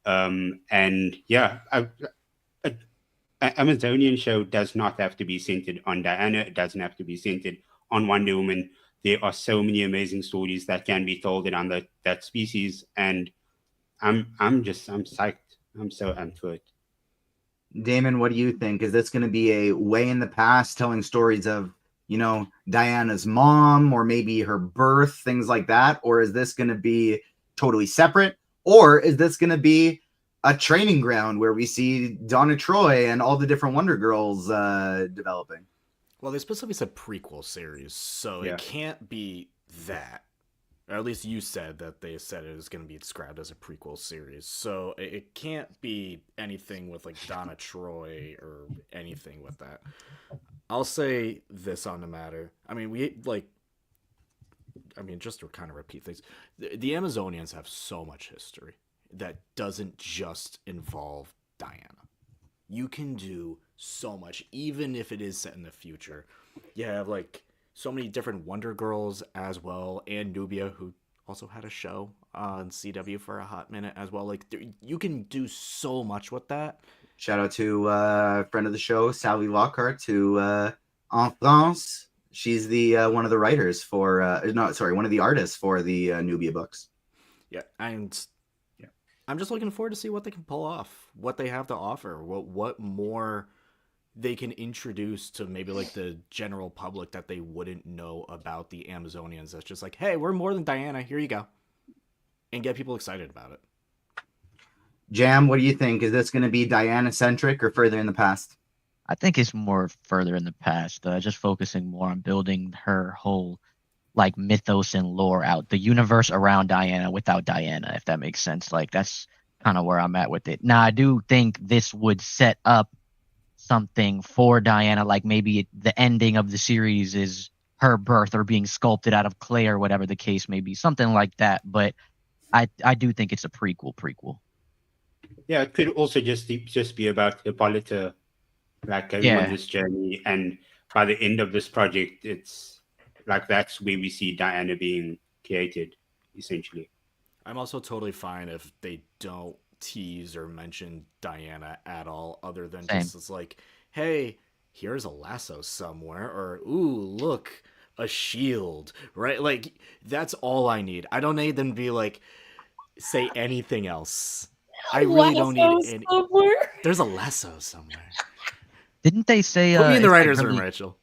And yeah, an Amazonian show does not have to be centered on Diana. It doesn't have to be centered on Wonder Woman. There are so many amazing stories that can be told around that species, and I'm psyched. I'm so amped for it. Damon, what do you think? Is this going to be a way in the past telling stories of, you know, Diana's mom or maybe her birth, things like that? Or is this going to be totally separate? Or is this going to be a training ground where we see Donna Troy and all the different Wonder Girls developing? Well, they specifically said prequel series, so Yeah. It can't be that. Or at least you said that they said it was going to be described as a prequel series. So it can't be anything with like Donna Troy or anything with that. I'll say this on the matter. I mean, just to kind of repeat things, the Amazonians have so much history that doesn't just involve Diana. You can do so much, even if it is set in the future. You have like so many different Wonder Girls as well, and Nubia, who also had a show on CW for a hot minute as well. Like, you can do so much with that. Shout out to friend of the show, Sally Lockhart, who en France, she's the one of the writers for one of the artists for the Nubia books. Yeah, and I'm just looking forward to see what they can pull off, what they have to offer, what more they can introduce to maybe like the general public that they wouldn't know about the Amazonians. That's just like, hey, we're more than Diana. Here you go. And get people excited about it. Jam, what do you think? Is this going to be Diana-centric or further in the past? I think it's more further in the past, just focusing more on building her whole like mythos and lore out, the universe around Diana without Diana, if that makes sense. Like, that's kind of where I'm at with it. Now, I do think this would set up something for Diana, like maybe the ending of the series is her birth or being sculpted out of clay or whatever the case may be, something like that. But I do think it's a prequel. Yeah, it could also just be about Hippolyta, like going on this journey, and by the end of this project, it's like that's where we see Diana being created, essentially. I'm also totally fine if they don't tease or mention Diana at all, other than Same. just it's like, hey, here's a lasso somewhere, or ooh, look, a shield, right? Like, that's all I need. I don't need them to be like, say anything else. I really don't need Lasso any. somewhere. There's a lasso somewhere. Didn't they say Put me in the it's like writer's room, really, Rachel.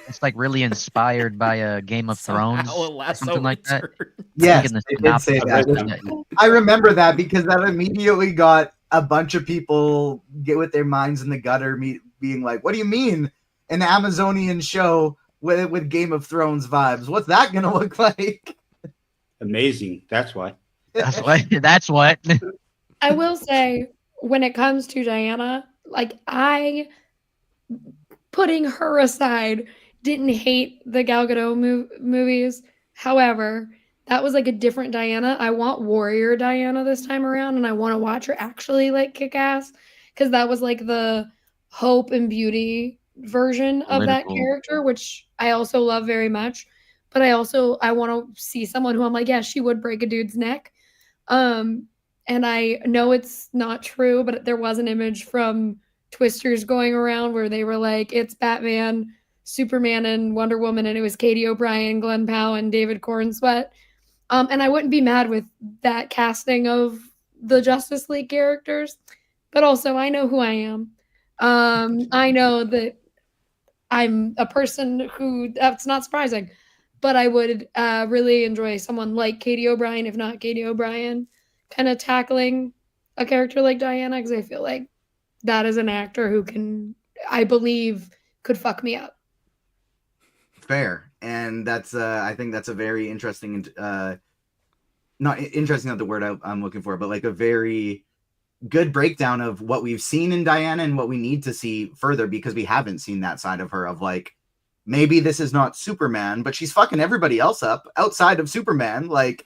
it's like really inspired by Game of Thrones Somehow a or lasso something like that? returns. I think Yes, in the they did say synopsis it that. mentioned I remember that because that immediately got a bunch of people get with their minds in the gutter, being like, "What do you mean an Amazonian show with Game of Thrones vibes? What's that gonna look like?" Amazing. That's why. That's what. That's what. I will say, when it comes to Diana, like putting her aside, didn't hate the Gal Gadot movies. However, that was like a different Diana. I want warrior Diana this time around, and I want to watch her actually like kick ass, because that was like the hope and beauty version of that Political. character, which I also love very much. But I want to see someone who I'm like, yeah, she would break a dude's neck. And I know it's not true, but there was an image from Twisters going around where they were like, it's Batman, Superman, and Wonder Woman, and it was Katie O'Brien, Glenn Powell, and David Cornsweet. And I wouldn't be mad with that casting of the Justice League characters, but also I know who I am. I know that I'm a person who, that's not surprising, but I would really enjoy someone like Katie O'Brien, if not Katie O'Brien, kind of tackling a character like Diana, because I feel like that is an actor who can, I believe, could fuck me up. Fair, and that's I think that's a very interesting, not interesting, not the word I'm looking for, but like a very good breakdown of what we've seen in Diana and what we need to see further, because we haven't seen that side of her of like, maybe this is not Superman, but she's fucking everybody else up outside of Superman. Like,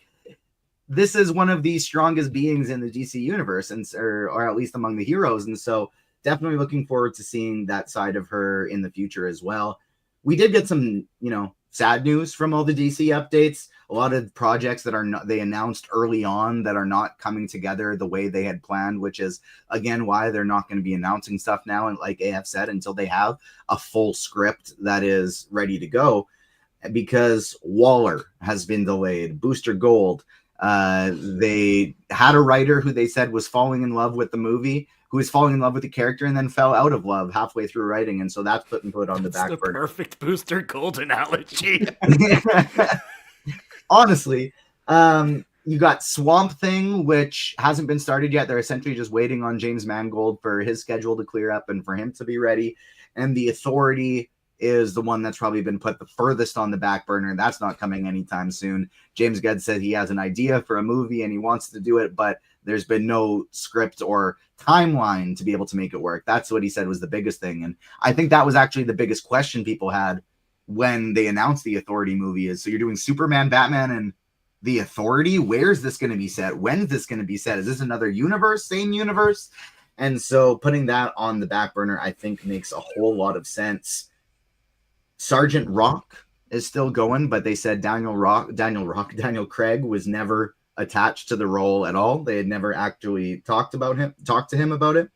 this is one of the strongest beings in the DC universe, and or at least among the heroes. And so definitely looking forward to seeing that side of her in the future as well. We did get some, sad news from all the DC updates. A lot of projects that are not, they announced early on that are not coming together the way they had planned, which is again why they're not going to be announcing stuff now. And like AF said, until they have a full script that is ready to go, because Waller has been delayed. Booster Gold. They had a writer who they said was falling in love with the movie, who was falling in love with the character, and then fell out of love halfway through writing, and so that's put on the back burner. Perfect Booster Gold analogy. Honestly, you got Swamp Thing, which hasn't been started yet. They're essentially just waiting on James Mangold for his schedule to clear up and for him to be ready. And The Authority is the one that's probably been put the furthest on the back burner. That's not coming anytime soon. James Gunn said he has an idea for a movie and he wants to do it, but there's been no script or timeline to be able to make it work. That's what he said was the biggest thing. And I think that was actually the biggest question people had when they announced the Authority movie is, so you're doing Superman, Batman, and the Authority? Where's this going to be set? When's this going to be set? Is this another universe? Same universe? And so putting that on the back burner, I think makes a whole lot of sense. Sergeant Rock is still going, but they said Daniel Craig was never attached to the role at all. They had never actually talked to him about it.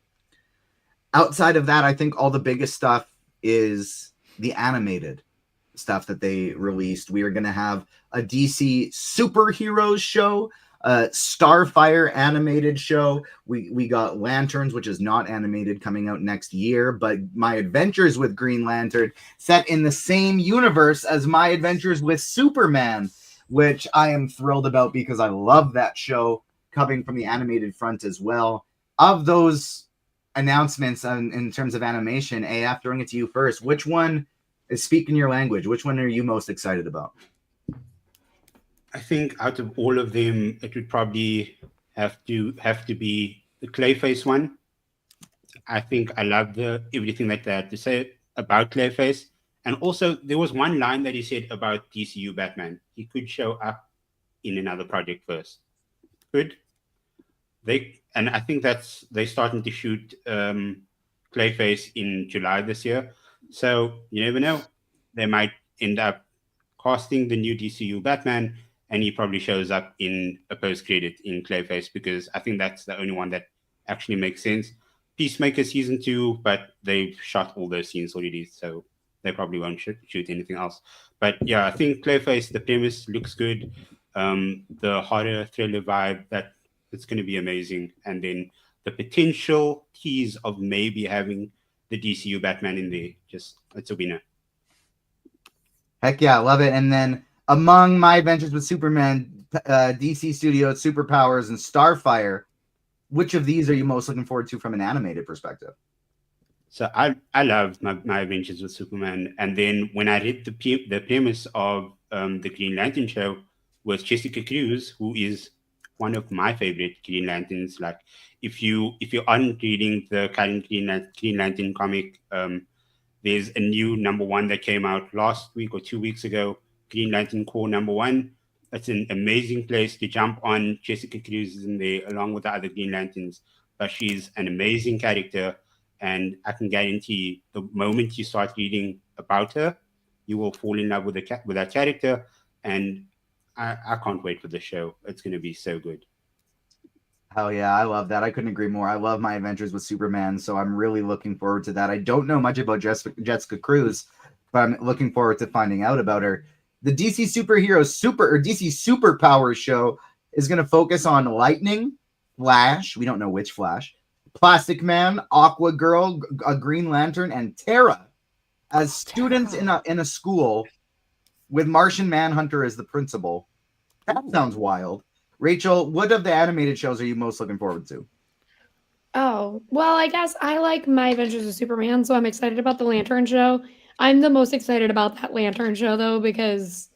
Outside of that, I think all the biggest stuff is the animated stuff that they released. We are going to have a DC superheroes show, a Starfire animated show. We got Lanterns, which is not animated, coming out next year, but My Adventures with Green Lantern, set in the same universe as My Adventures with Superman, which I am thrilled about because I love that show, coming from the animated front as well. Of those announcements in terms of animation, AF, throwing it to you first, which one is speaking your language? Which one are you most excited about? I think out of all of them, it would probably have to be the Clayface one. I think I love everything that they had to say about Clayface. And also, there was one line that he said about DCU Batman. He could show up in another project first. Good. and I think they're starting to shoot Clayface in July this year. So you never know. They might end up casting the new DCU Batman, and he probably shows up in a post credit in Clayface, because I think that's the only one that actually makes sense. Peacemaker season 2, but they've shot all those scenes already, so they probably won't shoot anything else. But yeah, I think Clayface, the premise looks good. The horror thriller vibe, that it's going to be amazing, and then the potential tease of maybe having the DCU Batman in there, just it's a winner. Heck yeah, I love it. And then among my adventures with Superman, DC Studios, Superpowers, and Starfire, which of these are you most looking forward to from an animated perspective? So I loved my adventures with Superman, and then when I read the premise of the Green Lantern show with Jessica Cruz, who is one of my favorite Green Lanterns. Like if you aren't reading the current Green Lantern comic, there's a new #1 that came out last week or 2 weeks ago, Green Lantern Corps #1. It's an amazing place to jump on. Jessica Cruz is in there along with the other Green Lanterns, but she's an amazing character. And I can guarantee the moment you start reading about her, you will fall in love with that character. And I can't wait for the show. It's going to be so good. Hell yeah, I love that. I couldn't agree more. I love my adventures with Superman, so I'm really looking forward to that. I don't know much about Jessica Cruz, but I'm looking forward to finding out about her. The DC DC Superpowers show is going to focus on Lightning, Flash, we don't know which Flash, Plastic Man, Aqua Girl, a Green Lantern, and Terra as students in a school with Martian Manhunter as the principal. That sounds wild. Rachel, what of the animated shows are you most looking forward to? Oh, well, I guess I like My Adventures with Superman, so I'm excited about the Lantern show. I'm the most excited about that Lantern show, though, because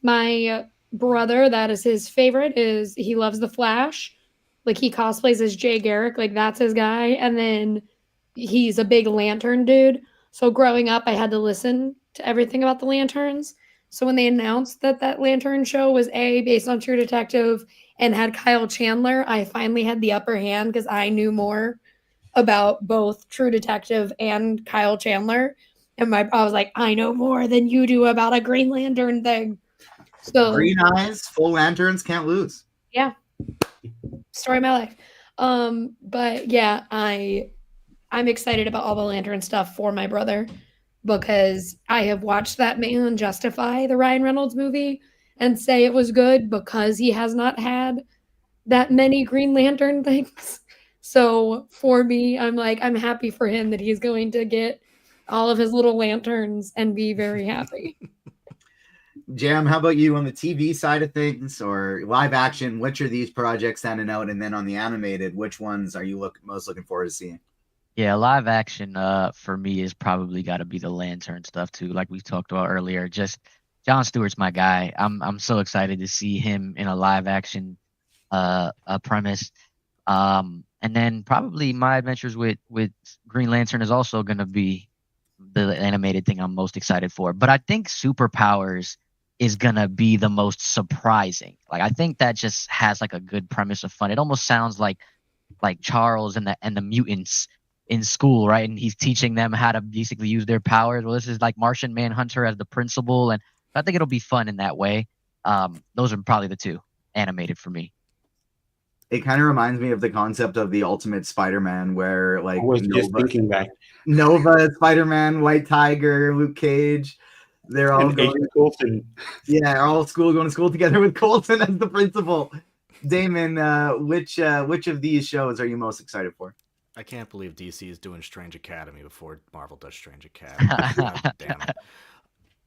my brother, that is his favorite, is he loves the Flash. Like, he cosplays as Jay Garrick, like, that's his guy. And then he's a big Lantern dude. So growing up, I had to listen to everything about the Lanterns. So when they announced that that Lantern show was based on True Detective and had Kyle Chandler, I finally had the upper hand because I knew more about both True Detective and Kyle Chandler. And I was like, I know more than you do about a Green Lantern thing. So Green eyes, full lanterns, can't lose. yeah, story of my life. But yeah, I'm excited about all the Lantern stuff for my brother because I have watched that man justify the Ryan Reynolds movie and say it was good because he has not had that many Green Lantern things. So for me, I'm like, I'm happy for him that he's going to get all of his little lanterns and be very happy. Jam, how about you on the TV side of things or live action? Which are these projects standing out? And then on the animated, which ones are you most looking forward to seeing? Yeah, live action for me is probably got to be the Lantern stuff too, like we talked about earlier. Just Jon Stewart's my guy. I'm so excited to see him in a live action premise. And then probably my adventures with Green Lantern is also going to be the animated thing I'm most excited for. But I think Superpowers is going to be the most surprising. Like I think that just has like a good premise of fun. It almost sounds like Charles and the mutants in school, right? And he's teaching them how to basically use their powers. Well, this is like Martian Manhunter as the principal, and I think it'll be fun in that way. Those are probably the two animated for me. It kind of reminds me of the concept of the Ultimate Spider-Man, where like I was just thinking that. Nova, Spider-Man, White Tiger, Luke Cage, they're all And Agent Coulson. Yeah, all going to school together with Coulson as the principal. Damon, which of these shows are you most excited for? I can't believe DC is doing Strange Academy before Marvel does Strange Academy. God damn it.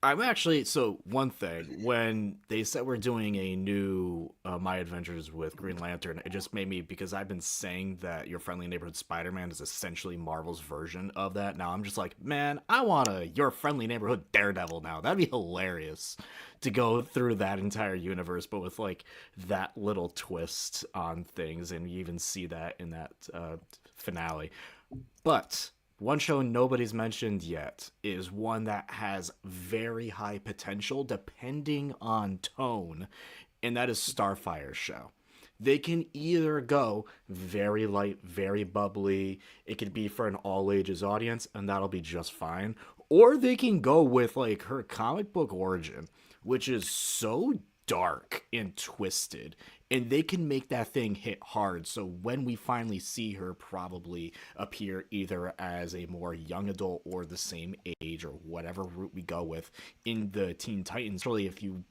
I'm actually, so one thing, when they said we're doing a new My Adventures with Green Lantern, it just made me, because I've been saying that Your Friendly Neighborhood Spider-Man is essentially Marvel's version of that. Now I'm just like, man, I want a Your Friendly Neighborhood Daredevil now. That'd be hilarious to go through that entire universe, but with like that little twist on things, and you even see that in that finale. But one show nobody's mentioned yet is one that has very high potential depending on tone, and that is Starfire's show. They can either go very light, very bubbly, it could be for an all ages audience, and that'll be just fine. Or they can go with like her comic book origin, which is so dark and twisted, and they can make that thing hit hard. So when we finally see her probably appear either as a more young adult or the same age or whatever route we go with in the Teen Titans, really, if you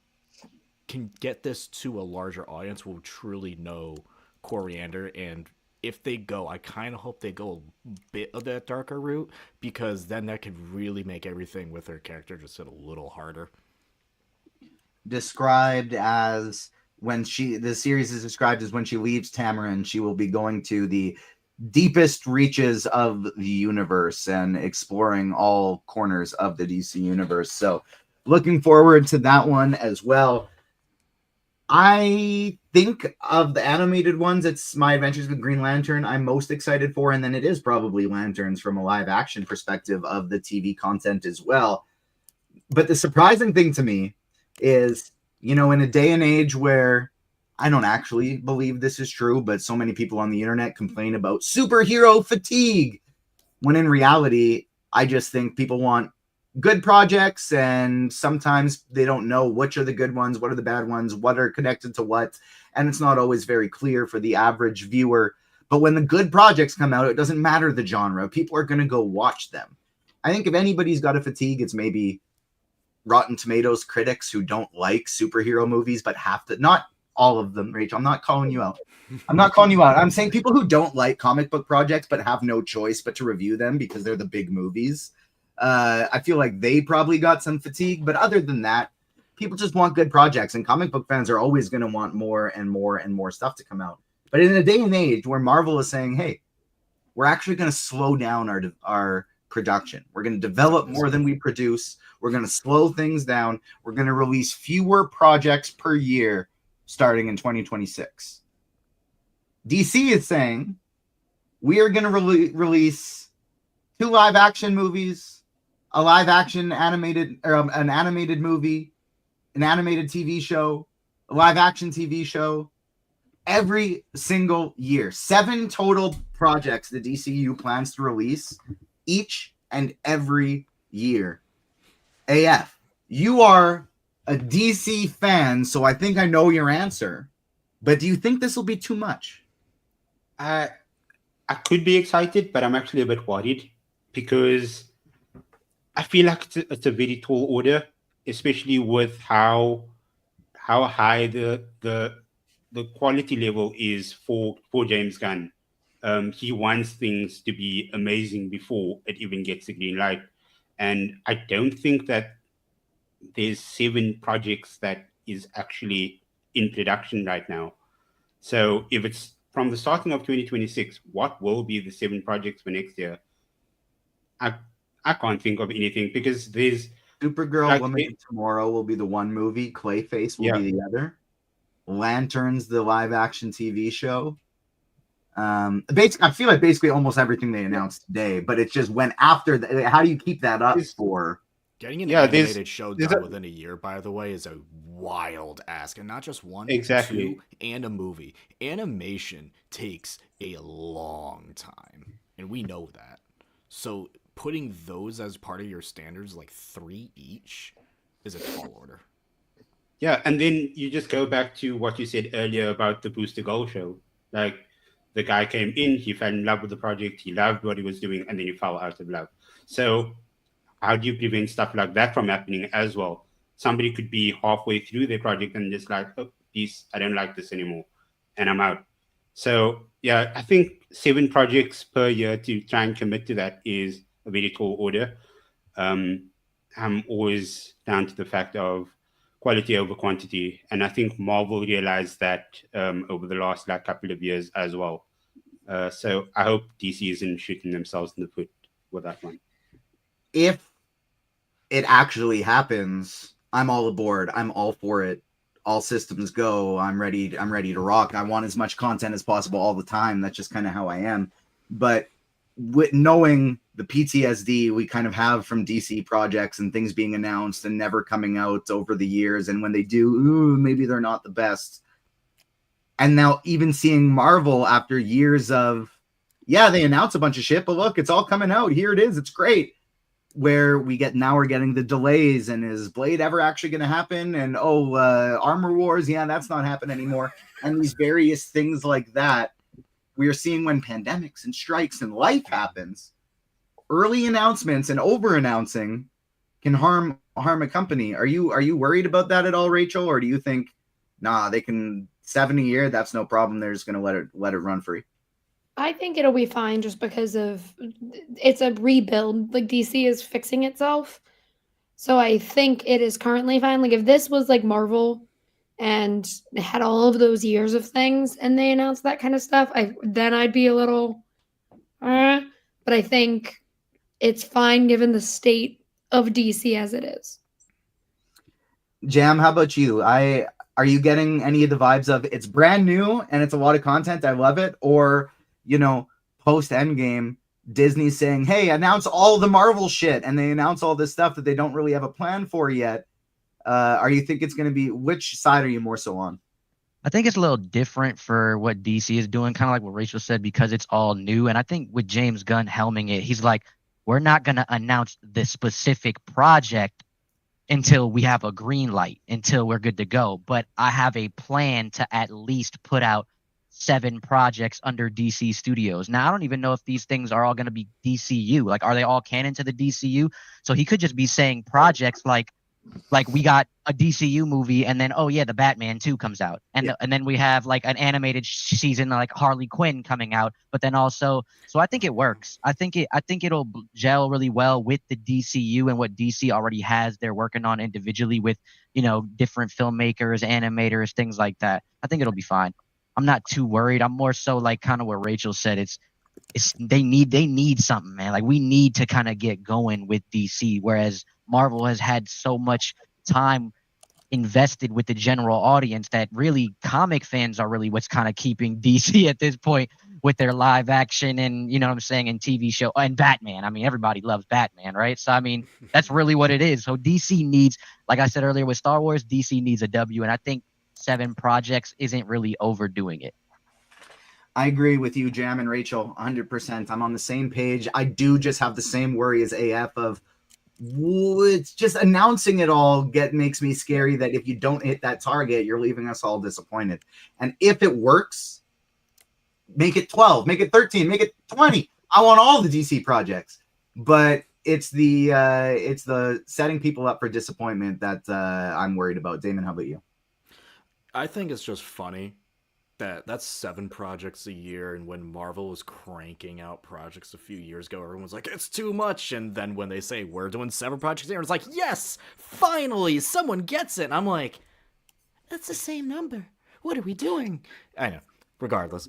can get this to a larger audience, will truly know Coriander. And if they go, I kind of hope they go a bit of that darker route, because then that could really make everything with her character just hit a little harder. Described as the series is described as when she leaves Tamarin, she will be going to the deepest reaches of the universe and exploring all corners of the DC universe. So looking forward to that one as well. I think of the animated ones, it's My Adventures with Green Lantern I'm most excited for, and then it is probably Lanterns from a live action perspective of the TV content as well. But the surprising thing to me is, in a day and age where I don't actually believe this is true, but so many people on the internet complain about superhero fatigue, when in reality, I just think people want good projects, and sometimes they don't know which are the good ones, what are the bad ones, what are connected to what, and it's not always very clear for the average viewer. But when the good projects come out, it doesn't matter the genre, people are going to go watch them. I think if anybody's got a fatigue, it's maybe Rotten Tomatoes critics who don't like superhero movies but have to. Not all of them, Rachel, I'm not calling you out. I'm saying people who don't like comic book projects but have no choice but to review them because they're the big movies. I feel like they probably got some fatigue, but other than that, people just want good projects, and comic book fans are always going to want more and more and more stuff to come out. But in a day and age where Marvel is saying, hey, we're actually going to slow down our production. We're going to develop more than we produce. We're going to slow things down. We're going to release fewer projects per year starting in 2026. DC is saying we are going to release 2 live action movies, a live action animated, or an animated movie, an animated TV show, a live action TV show every single year. 7 total projects the DCU plans to release each and every year. AF, you are a DC fan, so I think I know your answer, but do you think this will be too much? I could be excited, but I'm actually a bit worried because I feel like it's a very tall order, especially with how high the quality level is for James Gunn. He wants things to be amazing before it even gets the green light, and I don't think that there's 7 projects that is actually in production right now. So if it's from the starting of 2026, what will be the 7 projects for next year? I can't think of anything, because there's Supergirl, Woman of Tomorrow will be the one movie. Clayface will be the other. Lanterns, the live action TV show. I feel like basically almost everything they announced today, but it's just when after how do you keep that up for getting an animated show done within a year, by the way, is a wild ask. And not just one, exactly, 2, and a movie. Animation takes a long time, and we know that. So putting those as part of your standards, like 3 each, is a tall order. Yeah, and then you just go back to what you said earlier about the Booster Gold show. Like, the guy came in, he fell in love with the project, he loved what he was doing, and then he fell out of love. So how do you prevent stuff like that from happening as well? Somebody could be halfway through their project and just like, oh, peace, I don't like this anymore, and I'm out. So yeah, I think 7 projects per year to try and commit to that is a very tall order. I'm always down to the fact of quality over quantity, and I think Marvel realized that over the last couple of years as well. So I hope DC isn't shooting themselves in the foot with that one. If it actually happens, I'm all aboard. I'm all for it. All systems go. I'm ready to rock. I want as much content as possible all the time. That's just kind of how I am. But with knowing the PTSD we kind of have from DC projects and things being announced and never coming out over the years, and when they do, maybe they're not the best. And now even seeing Marvel after years of, yeah, they announce a bunch of shit, but look, it's all coming out. Here it is. It's great. Where we're getting the delays, and is Blade ever actually going to happen? And Armor Wars, yeah, that's not happening anymore. And these various things like that, we are seeing when pandemics and strikes and life happens, early announcements and over announcing can harm a company. Are you worried about that at all, Rachel? Or do you think, nah, they can 7 a year, that's no problem, they're just going to let it run free? I think it'll be fine just because it's a rebuild. Like DC is fixing itself. So I think it is currently fine. Like if this was like Marvel and had all of those years of things and they announced that kind of stuff, then I'd be a little but I think it's fine given the state of DC as it is. Jam, how about you? Are you getting any of the vibes of it's brand new and it's a lot of content, I love it? Or, post Endgame, Disney's saying, hey, announce all the Marvel shit, and they announce all this stuff that they don't really have a plan for yet. Are you think it's going to be, which side are you more so on? I think it's a little different for what DC is doing, kind of like what Rachel said, because it's all new. And I think with James Gunn helming it, he's like, we're not going to announce the specific project until we have a green light, until we're good to go. But I have a plan to at least put out 7 projects under DC Studios. Now, I don't even know if these things are all going to be DCU. Like, are they all canon to the DCU? So he could just be saying projects like we got a DCU movie, and then, oh yeah, the Batman 2 comes out. And then we have like an animated season like Harley Quinn coming out, but then also, so I think it works. I think it'll gel really well with the DCU and what DC already has they're working on individually with, different filmmakers, animators, things like that. I think it'll be fine. I'm not too worried. I'm more so like kind of what Rachel said. It's they need something, man. Like we need to kind of get going with DC, whereas Marvel has had so much time invested with the general audience that really comic fans are really what's kind of keeping DC at this point with their live action and, you know what I'm saying, and TV show and Batman. I mean, everybody loves Batman, right? So, I mean, that's really what it is. So DC needs, like I said earlier with Star Wars, DC needs a W. And I think 7 projects isn't really overdoing it. I agree with you, Jam and Rachel, 100%. I'm on the same page. I do just have the same worry as AF of, it's just announcing it all makes me scary that if you don't hit that target, you're leaving us all disappointed. And if it works, make it 12, make it 13, make it 20. I want all the DC projects, but it's the setting people up for disappointment that I'm worried about. Damon, how about you? I think it's just funny that's 7 projects a year, and when Marvel was cranking out projects a few years ago, everyone's like, it's too much. And then when they say we're doing 7 projects a year, it's like, yes, finally someone gets it. And I'm like, that's the same number, what are we doing? I know. Regardless,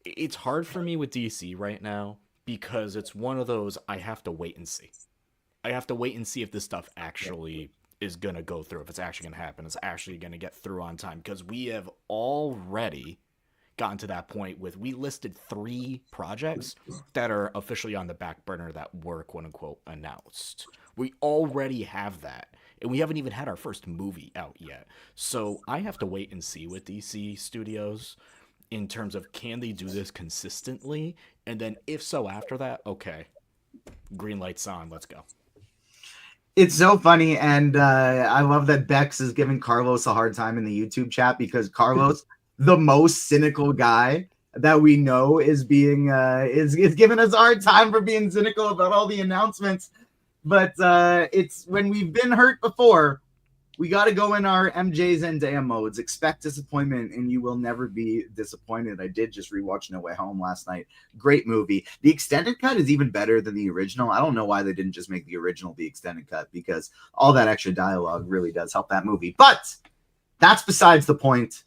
it's hard for me with DC right now because it's one of those, I have to wait and see. I have to wait and see if this stuff actually is going to go through, if it's actually going to happen, it's actually going to get through on time, because we have already gotten to that point with, we listed 3 projects that are officially on the back burner that were quote unquote announced. We already have that, and we haven't even had our first movie out yet. So I have to wait and see with DC Studios in terms of, can they do this consistently? And then if so, after that, okay, green light's on, let's go. It's so funny, and I love that Bex is giving Carlos a hard time in the YouTube chat, because Carlos, the most cynical guy that we know, is being is giving us a hard time for being cynical about all the announcements. But it's when we've been hurt before, we got to go in our MJ Zendaya modes. Expect disappointment, and you will never be disappointed. I did just rewatch No Way Home last night. Great movie. The extended cut is even better than the original. I don't know why they didn't just make the original the extended cut, because all that extra dialogue really does help that movie. But that's besides the point.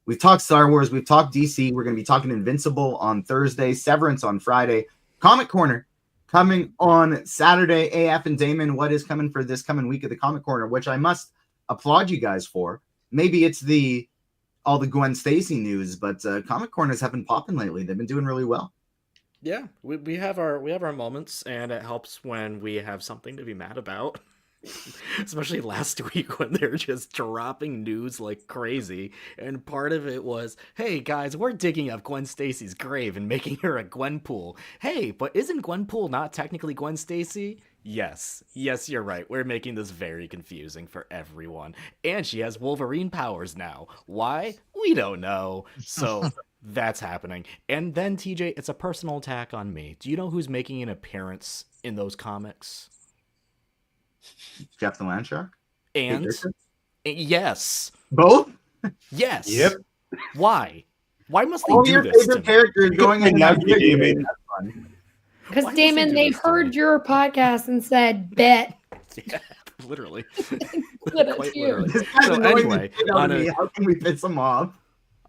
We've talked Star Wars. We've talked DC. We're going to be talking Invincible on Thursday, Severance on Friday, Comic Corner coming on Saturday. AF and Damon, what is coming for this coming week of the Comic Corner, which I must applaud you guys for. Maybe it's all the Gwen Stacy news, but Comic Corners have been popping lately. They've been doing really well. Yeah, we have our moments, and it helps when we have something to be mad about. Especially last week when they're just dropping news like crazy. And part of it was, hey guys, we're digging up Gwen Stacy's grave and making her a Gwenpool. Hey, but isn't Gwenpool not technically Gwen Stacy? Yes, you're right. We're making this very confusing for everyone. And she has Wolverine powers now. Why? We don't know. So that's happening. And then, TJ, it's a personal attack on me. Do you know who's making an appearance in those comics? Jeff the Land Shark? And yes. Both? Yes. Yep. Why? Why must they All do your this to favorite me? characters going in Love that you, video. Damon. That's fun. Because Why must they Damon, do they this to heard me? your podcast and said, bet. Yeah, literally. Look at Quite you. literally. This guy's So annoying anyway, the shit out on of me. a, How can we piss him off?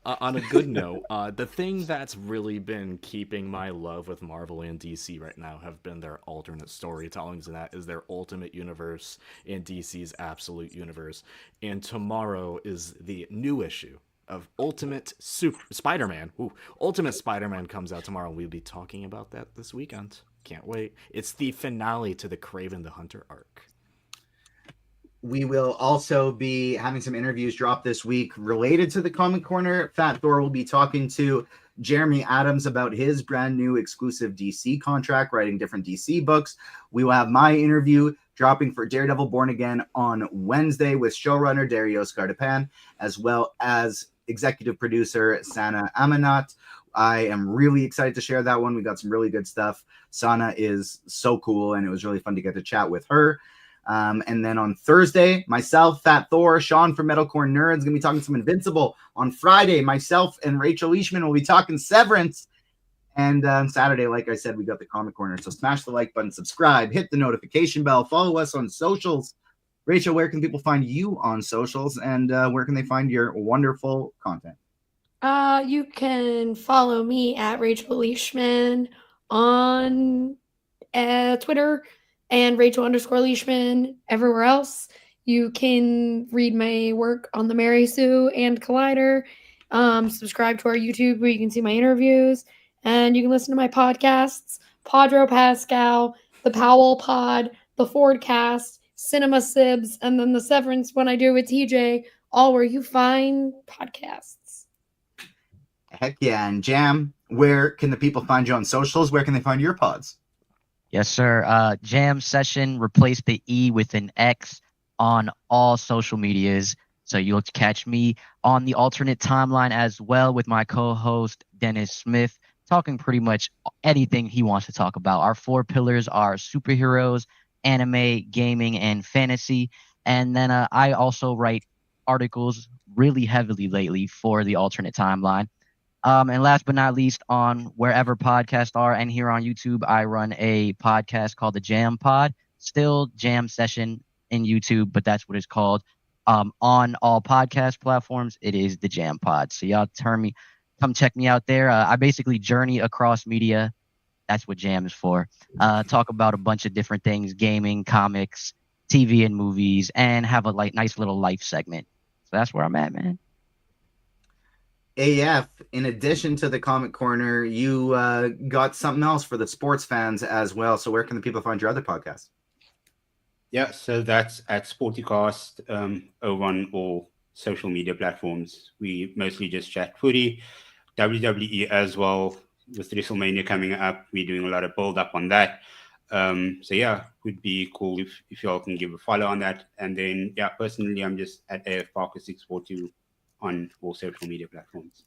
on a good note, the thing that's really been keeping my love with Marvel and DC right now have been their alternate storytellings, and that is their Ultimate Universe and DC's Absolute Universe. And tomorrow is the new issue of Ultimate Spider-Man. Ultimate Spider-Man comes out tomorrow, and we'll be talking about that this weekend. Can't wait. It's the finale to the Kraven the Hunter arc. We will also be having some interviews drop this week related to the Comic Corner. Fat Thor will be talking to Jeremy Adams about his brand new exclusive DC contract, writing different DC books. We will have my interview dropping for Daredevil Born Again on Wednesday with showrunner Dario Scardipan, as well as executive producer Sana Amanat. I am really excited to share that one. We got some really good stuff. Sana is so cool, and it was really fun to get to chat with her. And then on Thursday, myself, Fat Thor, Sean from Metalcore Nerds, going to be talking some Invincible. On Friday, myself and Rachel Leishman will be talking Severance. And on Saturday, like I said, we got the Comic Corner. So smash the like button, subscribe, hit the notification bell, follow us on socials. Rachel, where can people find you on socials, and where can they find your wonderful content? You can follow me at Rachel Leishman on Twitter and Rachel_Leishman everywhere else. You can read my work on the Mary Sue and Collider. Subscribe to our YouTube where you can see my interviews, and you can listen to my podcasts, Padro Pascal, the Powell Pod, the Fordcast, Cinema Sibs, and then the Severance when I do with TJ, all where you find podcasts. Heck yeah. And Jam, where can the people find you on socials? Where can they find your pods? Yes, sir. Jam Session, replace the E with an X on all social medias. So you'll catch me on the alternate timeline as well with my co-host, Dennis Smith, talking pretty much anything he wants to talk about. Our 4 pillars are superheroes, anime, gaming, and fantasy. And then I also write articles really heavily lately for the alternate timeline. And last but not least, on wherever podcasts are and here on YouTube, I run a podcast called the Jam Pod. Still Jam Session in YouTube, but that's what it's called. On all podcast platforms, it is the Jam Pod. So y'all come check me out there. I basically journey across media. That's what Jam is for. Talk about a bunch of different things: gaming, comics, TV and movies, and have a nice little life segment. So that's where I'm at, man. AF, in addition to the Comic Corner, you got something else for the sports fans as well. So where can the people find your other podcasts? Yeah, so that's at Sportycast over on all social media platforms. We mostly just chat footy, WWE as well. With WrestleMania coming up, we're doing a lot of build up on that. So yeah, would be cool if y'all can give a follow on that. And then yeah, personally, I'm just at AF Parker 642 on all social media platforms.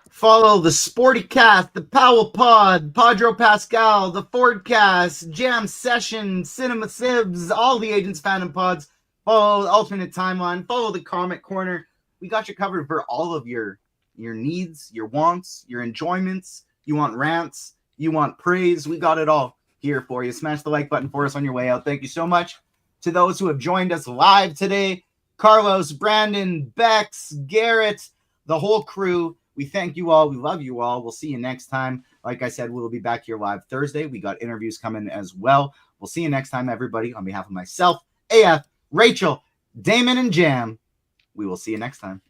Follow the Sporty Cast, the Powell Pod, Padro Pascal, the Fordcast, Jam Session, Cinema Sibs, all the Agents Fandom Pods. Follow the Alternate Timeline. Follow the Comic Corner. We got you covered for all of your needs, your wants, your enjoyments. You want rants, you want praise. We got it all here for you. Smash the like button for us on your way out. Thank you so much to those who have joined us live today. Carlos, Brandon, Bex, Garrett, the whole crew. We thank you all. We love you all. We'll see you next time. Like I said, we'll be back here live Thursday. We got interviews coming as well. We'll see you next time, everybody. On behalf of myself, AF, Rachel, Damon, and Jam, we will see you next time.